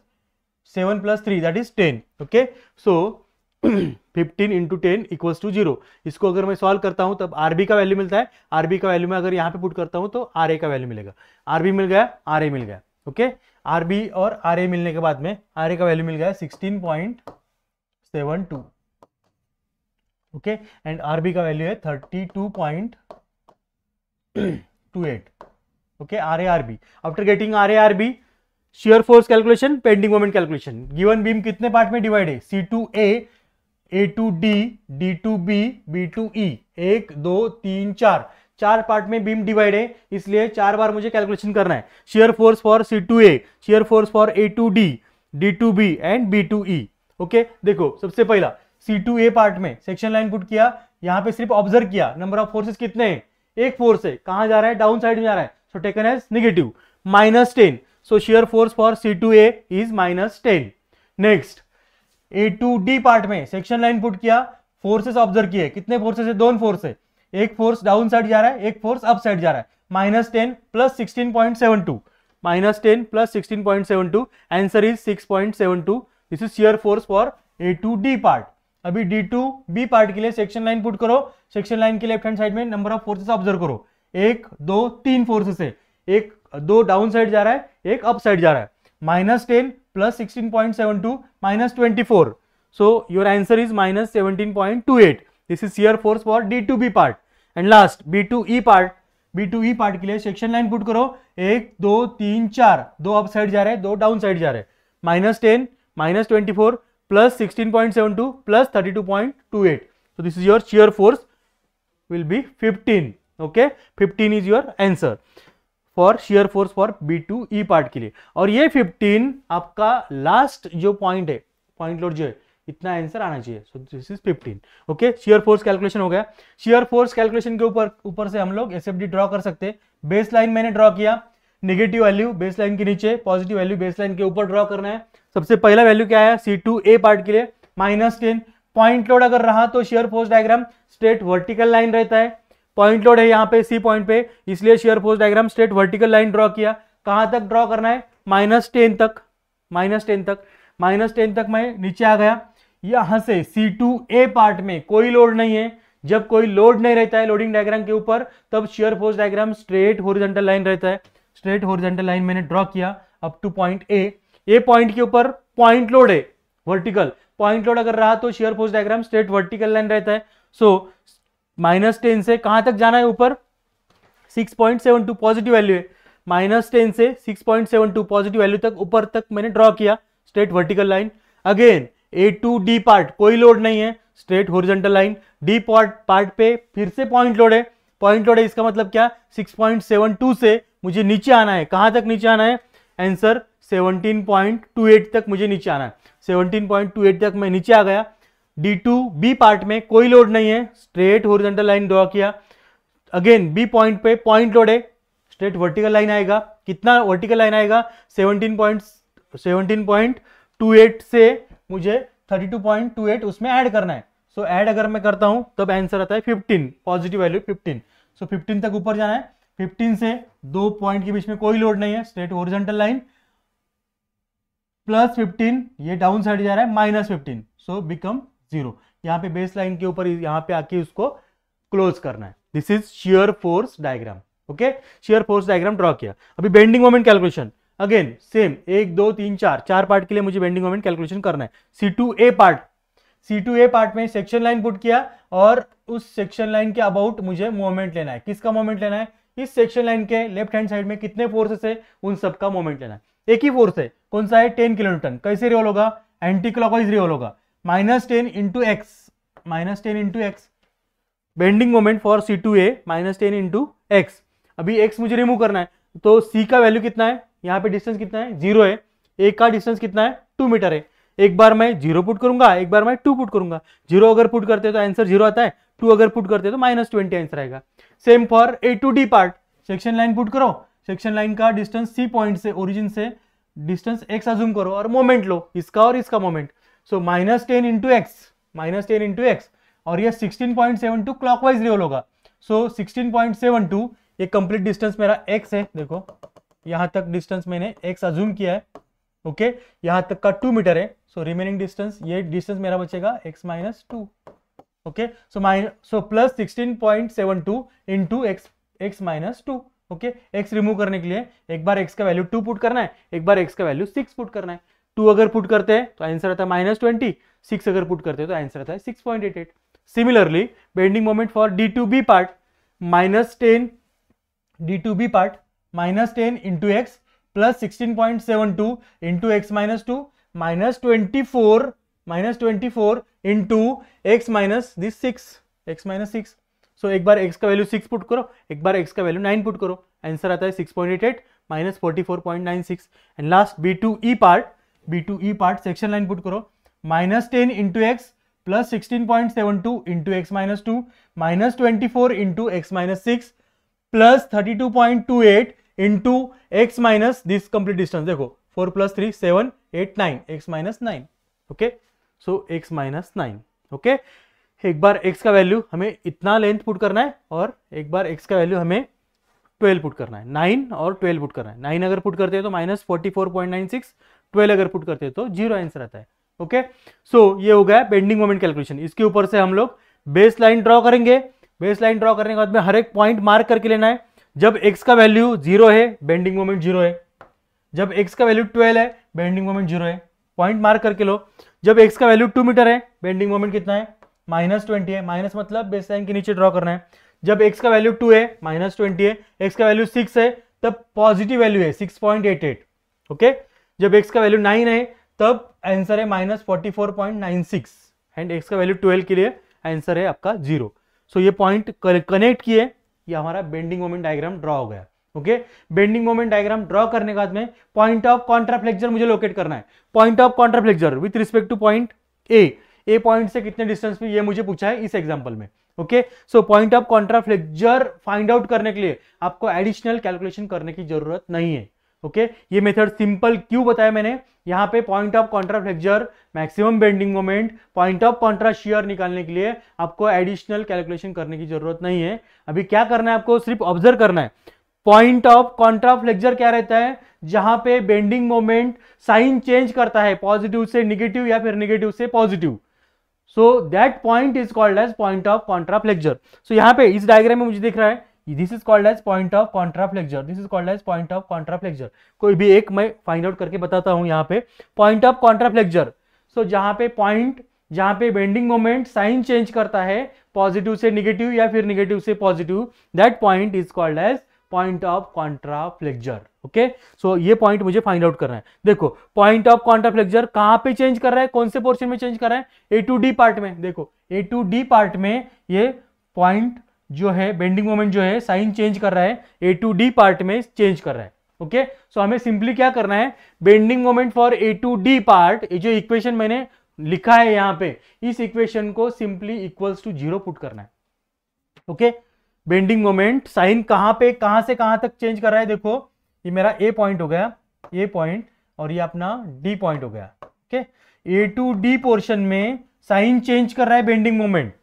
7 plus 3 that is 10। Okay, so 15 into 10 equals to 0। इसको अगर मैं सॉल्व करता हूं तब आरबी का वैल्यू मिलता है। आरबी का वैल्यू में अगर यहां पे पुट करता हूं तो आर ए का वैल्यू मिलेगा। आरबी मिल गया, आर ए मिल गया। ओके, आरबी और आर ए मिलने के बाद में आर ए का वैल्यू मिल गया 16.72। ओके, एंड आरबी का वैल्यू है 32.28। Okay, R A R B. After getting R A R B, shear force calculation, bending moment calculation. Given beam कितने पार्ट में डिवाइड है, C2A, A2D, D2B, B2E, 1 2 3 4, 4 part में beam divide है, इसलिए 4 बार मुझे calculation करना है। Shear force for C2A, shear force for A2D, D2B and B2E। Okay, देखो सबसे पहला C2A पार्ट में सेक्शन लाइन पुट किया, यहां पे सिर्फ ऑब्जर्व किया नंबर ऑफ फोर्सेस कितने हैं, एक फोर्स है, कहां जा रहा है, डाउन साइड में जा रहा है, so taken as negative -10। So shear force for C2A is -10. Next, A2D part में सेक्शन लाइन पुट किया, फोर्सेस ऑब्जर्व किए, कितने फोर्सेस है, दोनों फोर्स है, एक फोर्स डाउन साइड जा रहा है, एक फोर्स अप साइड जा रहा है, -10 plus 16.72, -10 plus 16.72, answer is 6.72। This is shear force for A2D part. अभी D2B पार्ट के लिए सेक्शन लाइन पुट करो, सेक्शन लाइन के लेफ्ट हैंड साइड में नंबर ऑफ फोर्सेस ऑब्जर्व करो, 1 2 3 फोर्सेस है, एक दो डाउन साइड जा रहा है, एक अप साइड जा रहा है, -10 plus 16.72 -24, so your answer is -17.28। This is shear force for D2B part. And last B2E part, B2E part के लिए सेक्शन लाइन पुट करो, 1 2 3 4, दो अप साइड जा रहे हैं, दो डाउन साइड जा रहे हैं, -10 -24 plus 16.72 plus 32.28, so this is your shear force will be 15। okay, 15 is your answer for shear force for B2E part के लिए। और ये 15 आपका लास्ट जो पॉइंट है, पॉइंट लोड जो है, इतना आंसर आना चाहिए। सो this is 15। Okay, shear force calculation हो गया। शियर फोर्स कैलकुलेशन के ऊपर से हम लोग SFD ड्रॉ कर सकते हैं। बेस लाइन मैंने ड्रॉ किया, नेगेटिव वैल्यू बेस लाइन के नीचे, पॉजिटिव वैल्यू बेस लाइन के ऊपर ड्रॉ करना है। सबसे पहला वैल्यू क्या है, C2A पार्ट के लिए -10। पॉइंट लोड अगर रहा तो shear force diagram straight vertical line रहता है। पॉइंट लोड है यहाँ पे C पॉइंट पे, इसलिए shear force diagram straight vertical line draw किया। कहां तक ड्रॉ करना है, -10 तक, -10 तक मैं नीचे आ गया। यहां से C2A पार्ट में कोई लोड नहीं है, जब कोई लोड नहीं रहता है लोडिंग डायग्राम के ऊपर तब shear force diagram straight horizontal line रहता है। स्ट्रेट हॉरिजॉन्टल लाइन मैंने ड्रॉ किया up two point A point के ऊपर पॉइंट लोड है वर्टिकल, पॉइंट लोड अगर रहा तो shear force diagram straight vertical line रहता है। सो -10 से कहां तक जाना है ऊपर 6.72 पॉजिटिव वैल्यू है, -10 से 6.72 पॉजिटिव वैल्यू तक ऊपर तक मैंने ड्रॉ किया straight vertical line. Again A to D part कोई लोड नहीं है, straight horizontal line, D part पे फिर से पॉइंट लोड है, पॉइंट लोड है इसका मतलब क्या 6.72 से मुझे नीचे आना है, कहां तक नीचे आना है आंसर 17.28 तक मुझे नीचे आना है, 17.28 तक मैं नीचे आ गया। डी टू बी पार्ट में कोई लोड नहीं है, स्ट्रेट हॉरिजॉन्टल लाइन ड्रॉ किया, अगेन बी पॉइंट पे पॉइंट लोड है, स्ट्रेट वर्टिकल लाइन आएगा, कितना वर्टिकल लाइन आएगा 17.28 से मुझे 32.28 उसमें ऐड करना है। सो ऐड अगर मैं करता हूं तब आंसर आता है 15, पॉजिटिव वैल्यू 15। सो 15 तक ऊपर जाना है, 15 से 2 पॉइंट के बीच में कोई लोड नहीं है, स्ट्रेट हॉरिजॉन्टल लाइन +15, ये डाउन साइड जा रहा है -15, सो बिकम 0। यहाँ पे बेस लाइन के ऊपर यहाँ पे आके उसको क्लोज करना है। This is shear force diagram. Okay, shear force diagram draw किया। अभी bending moment calculation, again same 1 2 3 4 part के लिए मुझे बेंडिंग मोमेंट कैलकुलेशन करना है। C2A पार्ट में सेक्शन लाइन पुट किया और उस सेक्शन लाइन के अबाउट मुझे मोमेंट लेना है। किसका मोमेंट लेना है, इस सेक्शन लाइन के लेफ्ट हैंड साइड में कितने फोर्सेस है उन सबका मोमेंट लेना है। एक ही फोर्स है, कौन सा है 10 किलोन्यूटन। कैसे रिवॉल्व होगा, एंटी क्लॉकवाइज रिवॉल्व होगा, -10 into x, bending moment for C2A -10 into x. अभी एक्स मुझे रिमूव करना है तो C का वैल्यू कितना है, यहाँ पे डिस्टेंस कितना है 0 है, ए का डिस्टेंस कितना है 2 मीटर है। एक बार मैं 0 पुट करूंगा, एक बार मैं 2 पुट करूंगा। 0 अगर पुट करते तो आंसर 0 आता है, 2 अगर पुट करते तो -20 आंसर आएगा। Same for A to D part, section line put करो, सेक्शन लाइन का डिस्टेंस C पॉइंट से ओरिजिन से डिस्टेंस x अज्यूम करो और मोमेंट लो, इसका और इसका मोमेंट। सो -10 इंटू एक्स और ये 16.72 क्लॉकवाइज रिवॉल्व होगा। सो 16.72 ये कंप्लीट डिस्टेंस मेरा x है, देखो यहां तक डिस्टेंस मैंने x अज्यूम किया है। ओके, यहां तक का 2 मीटर है। सो रिमेनिंग डिस्टेंस, ये डिस्टेंस मेरा बचेगा x - 2। Okay, so plus 16.72 into x - 2। Okay, x remove करने के लिए एक बार x का वैल्यू 2 पुट करना है, एक बार x का वैल्यू 6 पुट करना है। 2 अगर पुट करते हैं तो आंसर आता है -20, 6 अगर पुट करते हैं तो आंसर आता है 6.88। Similarly bending moment for D2B part -10 into x plus 16.72 into x - 2 -24 into x this 6। सो एक बार x का वैल्यू 6 पुट करो, एक बार x का वैल्यू 9 पुट करो, आंसर आता है 6.88 -44.96। And last B2E part section line put करो, -10 into x plus 16.72 into x - 2 -24 into x - 6 plus 32.28 into x minus this complete distance. देखो 4 + 3 7 8 9 x - 9। ओके, सो x - 9। ओके, एक बार x का वैल्यू हमें इतना लेंथ पुट करना है और एक बार x का वैल्यू हमें 12 पुट करना है, 9 और 12 पुट करना है। 9 अगर पुट करते हैं तो -44.96, 12 अगर पुट करते हैं तो 0 आंसर आता है। ओके, सो ये हो गया बेंडिंग मोमेंट कैलकुलेशन। इसके ऊपर से हम लोग बेस लाइन ड्रॉ करेंगे। बेस लाइन ड्रॉ करने के बाद में हर एक पॉइंट मार्क करके लेना है। जब x का वैल्यू 0 है बेंडिंग मोमेंट 0 है, जब x का वैल्यू 12 है बेंडिंग मोमेंट 0 है, पॉइंट मार्क करके लो। जब x का वैल्यू 2 मीटर है बेंडिंग मोमेंट कितना है -20 है, माइनस मतलब बेस लाइन के नीचे ड्रॉ करना है। जब x का वैल्यू 2 है -20 है, x का वैल्यू 6 है तब पॉजिटिव वैल्यू है 6.88। ओके, जब x का वैल्यू 9 है तब आंसर है -44.96 एंड x का वैल्यू 12 के लिए आंसर है आपका 0। सो ये पॉइंट कनेक्ट किए, ये हमारा बेंडिंग मोमेंट डायग्राम ड्रॉ हो गया। Okay, bending moment diagram draw करने के बाद में पॉइंट ऑफ कॉन्ट्राफ्लेक्चर मुझे लोकेट करना है। Point of contraflexure with respect two point A point से कितने डिस्टेंस पे ये मुझे पूछा है इस एग्जांपल में। Okay, so point of contraflexure find out करने के लिए आपको एडिशनल कैलकुलेशन करने की जरूरत नहीं है। ओके, ये मेथड सिंपल क्यों बताया मैंने, यहाँ पे point of contraflexure, maximum bending moment, point of contra shear निकालने के लिए आपको एडिशनल कैलकुलेशन करने की जरूरत नहीं है। अभी क्या करना है, आपको सिर्फ ऑब्जर्व करना है। पॉइंट ऑफ कॉन्ट्राफ्लेक्चर क्या रहता है, जहां पे बेंडिंग मोमेंट साइन चेंज करता है, पॉजिटिव से निगेटिव या फिर निगेटिव से positive. So that point is called as point of contraflexure. सो यहाँ पे इस डायग्राम में मुझे दिख रहा है this is called as point of contraflexure, this is called as point of contraflexure. कोई भी एक मैं फाइंड आउट करके बताता हूं यहाँ पे पॉइंट ऑफ कॉन्ट्राफ्लेक्चर। सो जहां पे पॉइंट, जहां पे बेंडिंग मोमेंट साइन चेंज करता है पॉजिटिव से निगेटिव या फिर निगेटिव से positive, that point is called as point of contraflexure. Okay, so ये पॉइंट मुझे फाइंड आउट करना है। देखो पॉइंट ऑफ कॉन्ट्राफ्लेक्चर कहां पे चेंज कर रहा है, कौन से पोर्शन में चेंज कर रहा है, ए टू डी पार्ट में। देखो ए टू डी पार्ट में ये पॉइंट जो है बेंडिंग मोमेंट जो है साइन चेंज कर रहा है, ए टू डी पार्ट में चेंज कर रहा है। ओके, सो हमें सिंपली क्या करना है, bending moment for A to D part, ये जो इक्वेशन मैंने लिखा है यहां पे, इस इक्वेशन को सिंपली इक्वल्स टू 0 पुट करना है। ओके, बेंडिंग मोमेंट साइन कहां पे, कहां से कहां तक चेंज कर रहा है, देखो ये मेरा ए पॉइंट हो गया, ए पॉइंट, और ये अपना डी पॉइंट हो गया। Okay, A to D portion में साइन चेंज कर रहा है bending moment,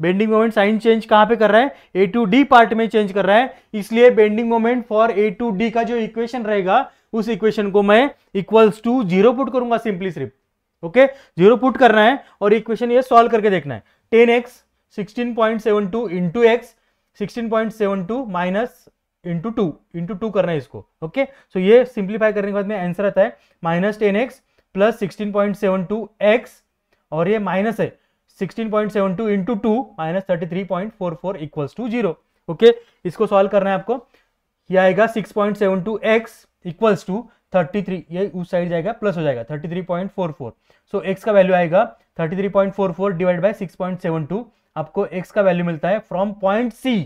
bending moment sign change कहां पे कर रहा है, ए टू डी पार्ट में चेंज कर रहा है, इसलिए bending moment for A to D का जो इक्वेशन रहेगा उस इक्वेशन को मैं इक्वल्स टू 0 पुट करूंगा सिंपली सिर्फ। ओके, 0 पुट करना है और इक्वेशन ये सॉल्व करके देखना है। 10x 16.72 into x 16.72 minus into 2 करना है इसको। ओके, सो ये सिंप्लीफाई करने के बाद में आंसर आता है माइनस 10x प्लस 16.72 एक्स, और ये माइनस है 16.72 into 2 minus 33.44 equals to 0। Okay, इसको सॉल्व करना है आपको, ये आएगा 6.72 एक्स इक्वल्स टू 33, ये उस साइड जाएगा प्लस हो जाएगा 33.44। सो एक्स का वैल्यू आएगा 33.44 डिवाइड बाय 6.72, आपको एक्स का वैल्यू मिलता है from point see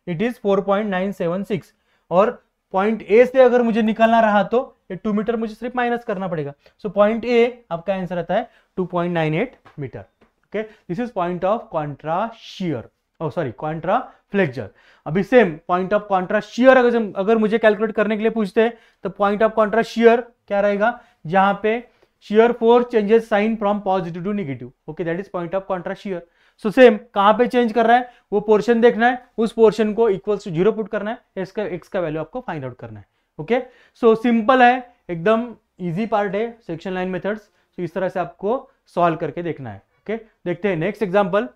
it is 4.976, और पॉइंट ए से अगर मुझे निकालना रहा तो ये 2 मीटर मुझे सिर्फ माइनस करना पड़ेगा। सो पॉइंट ए आपका आंसर आता है 2.98 metre. Okay, this is point of contra shear, sorry contraflexure. अभी same point of contra shear अगर मुझे कैलकुलेट करने के लिए पूछते हैं तो पॉइंट ऑफ कॉन्ट्रा शियर क्या रहेगा, जहां पे shear force changes sign from positive to negative. Okay, that is point of contra shear. So same कहां पे चेंज कर रहा है वो पोर्शन देखना है, उस पोर्शन को इक्वल्स टू 0 पुट करना है, इसका एक्स का वैल्यू आपको फाइंड आउट करना है। ओके, सो सिंपल है, एकदम इजी पार्ट है सेक्शन लाइन मेथड्स। तो इस तरह से आपको सॉल्व करके देखना है। ओके, देखते हैं नेक्स्ट एग्जांपल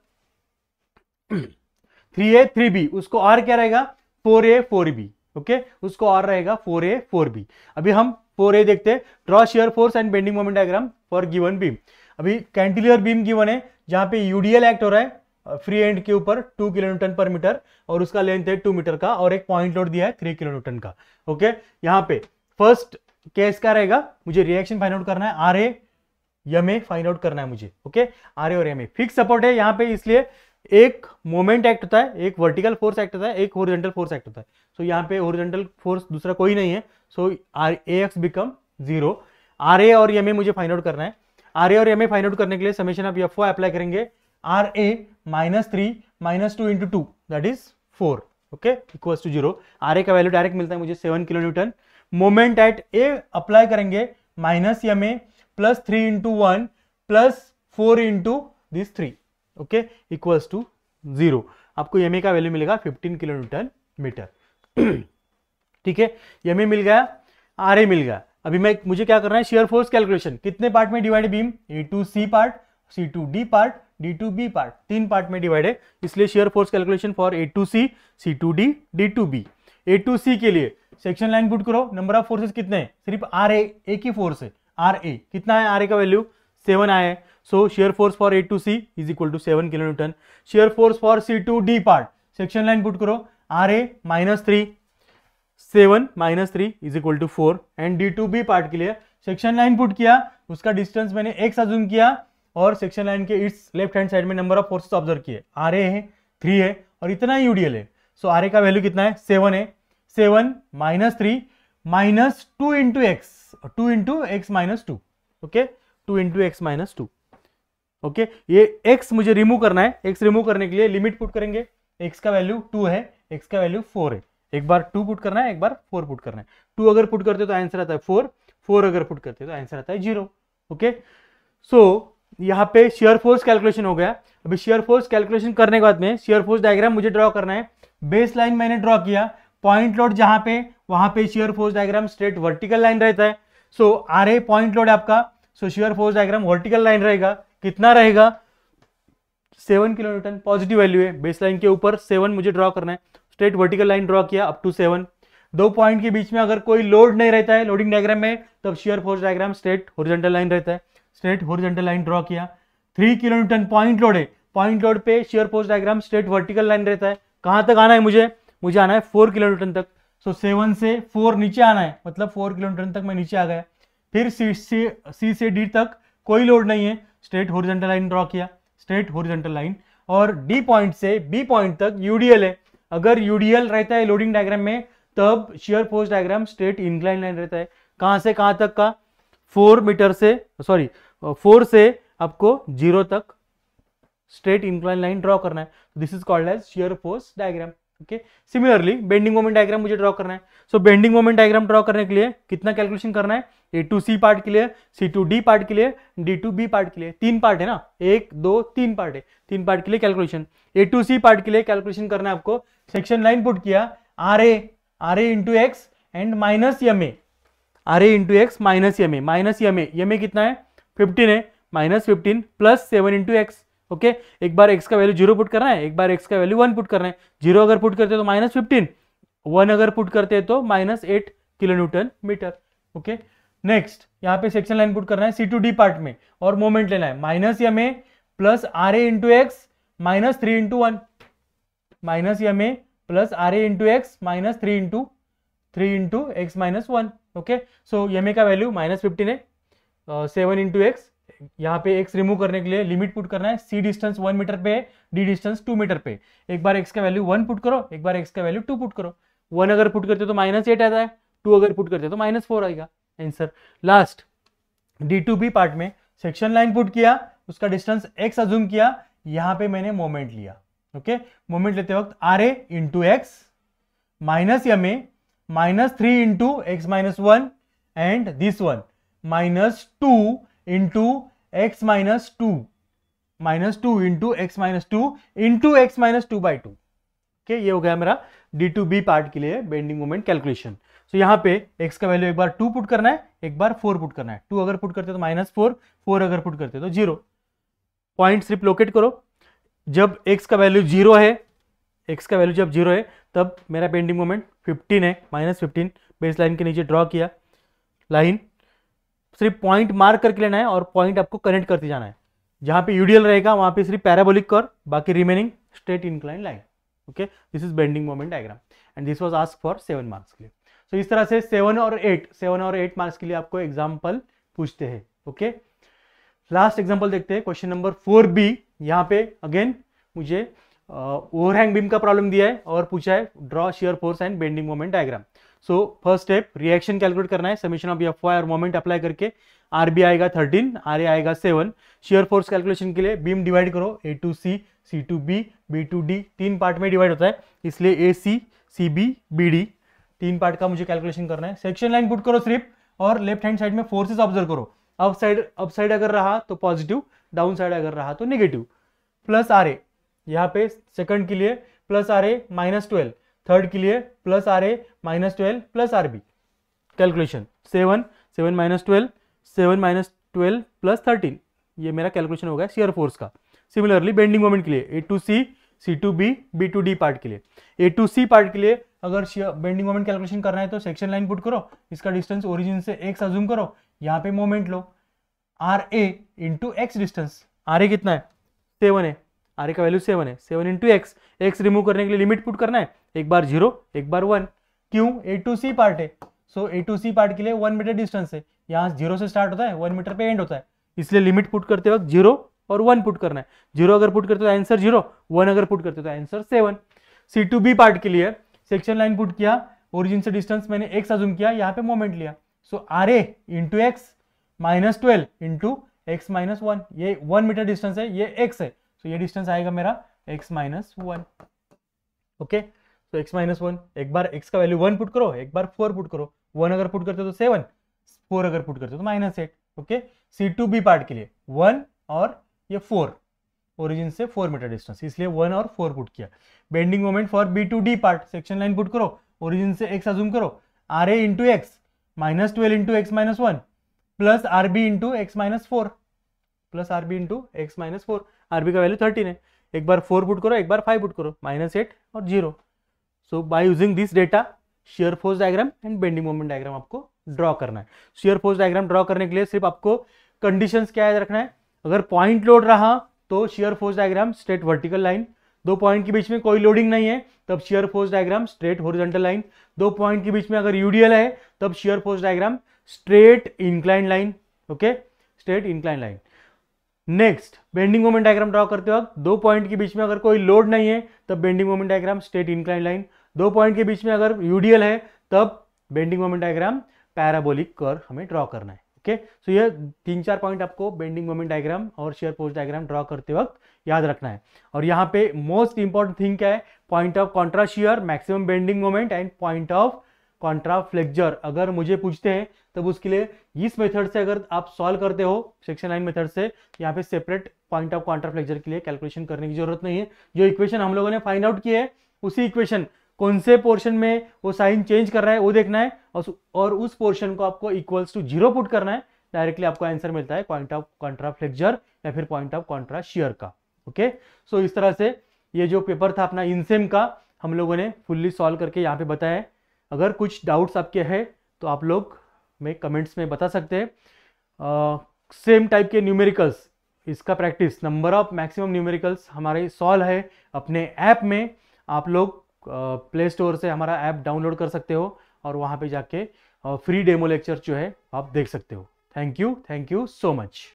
3a 3b, उसको और क्या रहेगा 4a 4b। ओके, उसको और रहेगा 4a 4b। अभी हम 4a देखते हैं, draw shear force and bending moment diagram for given beam. अभी कैंटिलीवर बीम गिवन है जहां पे यूडीएल एक्ट हो रहा है फ्री एंड के ऊपर 2 किलोन्यूटन पर मीटर, और उसका लेंथ है 2 मीटर का, और एक पॉइंट लोड दिया है 3 किलोन्यूटन का। ओके, यहाँ पे फर्स्ट केस क्या रहेगा, मुझे रिएक्शन फाइंड आउट करना है, R A M A find out करना है मुझे। ओके, आर ए और एम ए फिक्स सपोर्ट है यहाँ पे, इसलिए एक मोमेंट एक्ट होता है, एक वर्टिकल फोर्स एक्ट होता है, एक हॉरिजॉन्टल फोर्स एक्ट होता है। सो यहाँ पे हॉरिजॉन्टल फोर्स दूसरा कोई नहीं है, so R A X become 0। R A और एम ए मुझे फाइंड आउट करना है। आर ए और एम ए फाइंड आउट करने के लिए summation of F O apply करेंगे, R A minus 3 minus 2 into 2 that is 4। Okay, equals to 0। R A का वैल्यू डायरेक्ट मिलता है मुझे 7 kilo newton. Moment at A apply करेंगे minus M A plus 3 into 1 plus 4 into this 3। Okay, equals to 0। आपको M A का value मिलेगा 15 kilo newton metre. ठीक है, एम ए मिल गया, आर ए मिल गया। अभी मुझे क्या करना है, शेयर फोर्स कैलकुलेशन, कितने पार्ट में divide beam, A to C part, C to D part, D to B part, 3 part में डिवाइड है, इसलिए shear force calculation for A to C to D, D to B. A to C के लिए section line put करो, number of forces कितने हैं, सिर्फ R A एक ही फोर्स है, आर ए कितना है, आर ए का वैल्यू 7 आया है। So shear force for A to C is equal to 7 kilo newton. Shear force for C to D part, section line put करो, R A minus 3, 7 minus 3 is equal to 4। And D to B part के लिए section line put किया, उसका distance मैंने x assume किया, और section line के इस लेफ्ट हैंड साइड में नंबर ऑफ फोर्सेस ऑब्जर्व किए, आर ए है 3 है और इतना ही यूडीएल है। सो आर ए का वैल्यू कितना है, 7 है। 7 minus 3 minus 2 into x, 2 into x minus 2। Okay, 2 into x minus 2। Okay, ये x मुझे रिमूव करना है, x रिमूव करने के लिए लिमिट पुट करेंगे, x का वैल्यू 2 है, x का वैल्यू 4 है। एक बार 2 पुट करना है, एक बार 4 पुट करना है। 2 अगर पुट करते तो आंसर आता है 4, 4 अगर पुट करते तो आंसर आता है 0। ओके, सो यहाँ पे शेयर फोर्स कैलकुलेशन हो गया। अभी शेयर फोर्स कैलकुलेशन करने के बाद में शेयर फोर्स डायग्राम मुझे ड्रॉ करना है। बेस लाइन मैंने ड्रॉ किया, पॉइंट लोड जहां पे, वहां पे shear force diagram straight vertical line रहता है। सो आर ए पॉइंट लोड आपका, सो shear force diagram vertical line रहेगा, कितना रहेगा 7 किलो न्यूटन, पॉजिटिव वैल्यू है, बेस लाइन के ऊपर 7 मुझे ड्रॉ करना है। स्ट्रेट वर्टिकल लाइन ड्रॉ किया अप टू 7। 2 पॉइंट के बीच में अगर कोई लोड नहीं रहता है लोडिंग डायग्राम में, तब shear force diagram straight horizontal line रहता है। स्ट्रेट हॉरिजॉन्टल लाइन ड्रॉ किया, 3 किलो न्यूटन पॉइंट लोड है, पॉइंट लोड पे shear force diagram straight vertical line रहता है। कहां तक आना है मुझे आना है 4 किलो न्यूटन तक। सो 7 से 4 नीचे आना है, मतलब 4 किलो न्यूटन तक मैं नीचे आ गया। फिर सी से डी तक कोई लोड नहीं है, स्ट्रेट हॉरिजॉन्टल लाइन ड्रॉ किया, स्ट्रेट हॉरिजॉन्टल लाइन, और डी पॉइंट से बी पॉइंट तक यूडीएल है। अगर यूडीएल रहता है लोडिंग डायग्राम में, तब shear force diagram straight incline line रहता है। कहां से कहां तक का? 4 से आपको 0 तक स्ट्रेट इंक्लाइन लाइन ड्रॉ करना है। This is called as shear force diagram. Okay, similarly bending moment diagram मुझे ड्रॉ करना है। So bending moment diagram draw करने के लिए कितना कैलकुलेशन करना है? ए टू सी पार्ट के लिए, सी टू डी पार्ट के लिए, डी टू बी पार्ट के लिए। 3 पार्ट है ना, 1 2 3 पार्ट है। 3 पार्ट के लिए calculation. A to C part के लिए कैलकुलेशन करना है आपको। सेक्शन लाइन पुट किया, R A into x and minus M A, R A into x minus M A, minus M A कितना है? 15 है, minus 15 plus 7 into x. Okay, एक बार x का वैल्यू 0 पुट करना है, एक बार x का वैल्यू 1 पुट करना है। 0 अगर पुट करते हैं तो माइनस 15, 1 अगर पुट करते हैं तो minus 8 kilo newton metre. Okay, next यहाँ पे सेक्शन लाइन पुट करना है सी टू डी पार्ट में, और मोमेंट लेना है minus M A plus R A into x minus 3 into 1, minus M A plus R A into x minus 3 into x minus 1। Okay, so M A का value minus 15 है, 7 into x. यहाँ पे x remove करने के लिए limit put करना है। c distance 1 metre पे है, d डिस्टेंस 2 मीटर पे। एक बार x का वैल्यू 1 पुट करो, एक बार x का वैल्यू 2 पुट करो। 1 अगर पुट करते तो माइनस 8 आता है, 2 अगर पुट करते तो माइनस 4 आएगा answer. Last D to B part में सेक्शन लाइन पुट किया, उसका डिस्टेंस x अज्यूम किया, यहाँ पे मैंने मोमेंट लिया। ओके, मोमेंट लेते वक्त R A into x minus M A minus 3 into x minus 1 and this one minus 2 into x minus 2, minus 2 into x minus 2 into x minus 2 by 2। Okay, ये हो गया मेरा डी टू बी पार्ट के लिए bending moment calculation. सो यहाँ पे x का value एक बार 2 पुट करना है, एक बार 4 पुट करना है। 2 अगर पुट करते तो माइनस 4, 4 अगर पुट करते तो 0। पॉइंट सिर्फ लोकेट करो। जब x का वैल्यू 0 है, x का वैल्यू जब 0 है, तब मेरा बेंडिंग मोमेंट 15 है, माइनस 15। बेस लाइन के नीचे ड्रॉ किया लाइन, सिर्फ पॉइंट मार्क करके लेना है और पॉइंट आपको कनेक्ट करते जाना है। जहां पे यूडीएल रहेगा वहां पे सिर्फ पैराबोलिक कर, बाकी remaining straight incline line. Okay, this is bending moment diagram and this was asked for 7 marks के लिए। सो इस तरह से 7 और 8 मार्क्स के लिए आपको एग्जाम्पल पूछते हैं। ओके, लास्ट एग्जाम्पल देखते हैं, क्वेश्चन नंबर 4b। यहाँ पे अगेन मुझे ओवरहैंग बीम का प्रॉब्लम दिया है और पूछा है draw shear force and bending moment diagram. So first step reaction calculate करना है, समेशन ऑफ एफ वाई और मोमेंट अप्लाई करके। आरबी आएगा 13, आर ए आएगा 7। शियर फोर्स कैलकुलेशन के लिए बीम डिवाइड करो, A to C, C to B, B to D, 3 part में डिवाइड होता है, इसलिए A C, C B, B D, 3 part का मुझे कैलकुलेशन करना है। सेक्शन लाइन पुट करो सिर्फ, और लेफ्ट हैंड साइड में फोर्सेस ऑब्जर्व करो। अप साइड अगर रहा तो पॉजिटिव, डाउन साइड अगर रहा तो नेगेटिव। प्लस आर ए, यहाँ पे सेकंड के लिए plus R A minus 12, third के लिए plus R A minus 12 plus R B. Calculation 7 minus 12, 7 minus 12 plus 13, ये मेरा कैलकुलेशन हो गया शियर फोर्स का। सिमिलरली बेंडिंग मोमेंट के लिए A to C, C to B, B to D part के लिए, ए टू सी पार्ट के लिए अगर बेंडिंग मोमेंट कैलकुलेशन करना है तो सेक्शन लाइन पुट करो, इसका डिस्टेंस ओरिजिन से एक्स अज्यूम करो, यहाँ पे मोमेंट लो, R A into X distance. R A कितना है? 7 है, आर ए का वैल्यू 7 है, 7 इंटू एक्स। एक्स रिमूव करने के लिए लिमिट पुट करना है, एक बार 0, एक बार 1। क्यों? ए टू सी पार्ट है, सो ए टू सी पार्ट के लिए 1 मीटर डिस्टेंस है, यहाँ 0 से स्टार्ट होता है, 1 मीटर पे एंड होता है, इसलिए लिमिट पुट करते वक्त 0 और 1 पुट करना है। 0 अगर पुट करते तो आंसर 0, 1 अगर पुट करते तो answer 7। C to B part के लिए सेक्शन लाइन पुट किया, ओरिजिन से डिस्टेंस मैंने एक्स अज्यूम किया, यहाँ पे मोमेंट लिया, so R A into x minus 12 into x minus 1, ये 1 मीटर डिस्टेंस है, ये एक्स है, सो ये डिस्टेंस आएगा मेरा एक्स माइनस 1। ओके, तो एक्स माइनस 1, एक बार एक्स का वैल्यू 1 पुट करो, एक बार 4 पुट करो, 1 अगर पुट करते तो 7, 4 अगर पुट करते तो minus 8। Okay, C to B part के लिए 1 और ये 4, ओरिजिन से 4 मीटर डिस्टेंस, इसलिए 1 और 4 पुट किया। Bending moment for B to D part, section line put करो, ओरिजिन से एक्स अज्यूम करो, R A into x minus 12 into x minus 1 plus R B into x minus 4, plus R B into x minus 4। R B का value 13 है, एक बार 4 put करो, एक बार 5 put करो, minus 8 और 0। So by using this data shear force diagram and bending moment diagram आपको draw करना है। शियर फोर्स डायग्राम ड्रॉ करने के लिए सिर्फ आपको कंडीशंस क्या याद रखना है, अगर पॉइंट लोड रहा तो shear force diagram straight vertical line, 2 point के बीच में कोई लोडिंग नहीं है तब shear force diagram straight horizontal line, 2 point के बीच में अगर यूडीएल है तब shear force diagram straight incline line, okay, straight incline line. Next bending moment diagram draw करते वक्त 2 पॉइंट के बीच में अगर कोई लोड नहीं है तब bending moment diagram straight incline line, 2 point के बीच में अगर यूडीएल है तब bending moment diagram parabolic curve हमें ड्रॉ करना है। ओके, सो ये 3-4 पॉइंट आपको बेंडिंग मोमेंट डायग्राम और शियर फोर्स डायग्राम ड्रॉ करते वक्त याद रखना है। और यहाँ पे मोस्ट इंपॉर्टेंट थिंग क्या है, point of contra shear, maximum bending moment and point of Contra flexure. अगर मुझे पूछते हैं तब उसके लिए इस मेथड से अगर आप सॉल्व करते हो सेक्शन लाइन मेथड से, यहाँ पे separate point of Contra flexure के लिए कैलकुलेशन करने की जरूरत नहीं है। जो इक्वेशन हम लोगों ने फाइंड आउट की है उसी इक्वेशन कौन से पोर्शन में वो साइन चेंज कर रहा है वो देखना है और उस पोर्शन को आपको इक्वल्स टू 0 पुट करना है, डायरेक्टली आपको आंसर मिलता है पॉइंट ऑफ कॉन्ट्रा फ्लेक्चर या फिर पॉइंट ऑफ कॉन्ट्रा शियर का। ओके, सो इस तरह से ये जो पेपर था अपना इनसेम का हम लोगों ने फुल्ली सॉल्व करके यहाँ पे बताया है। अगर कुछ डाउट्स आपके हैं तो आप लोग में कमेंट्स में बता सकते हैं। सेम टाइप के न्यूमेरिकल्स, इसका practice number of maximum numericals हमारे सॉल्व है अपने ऐप में। आप लोग प्ले स्टोर से हमारा ऐप डाउनलोड कर सकते हो और वहाँ पे जाके फ्री डेमो लेक्चर जो है आप देख सकते हो। Thank you so much.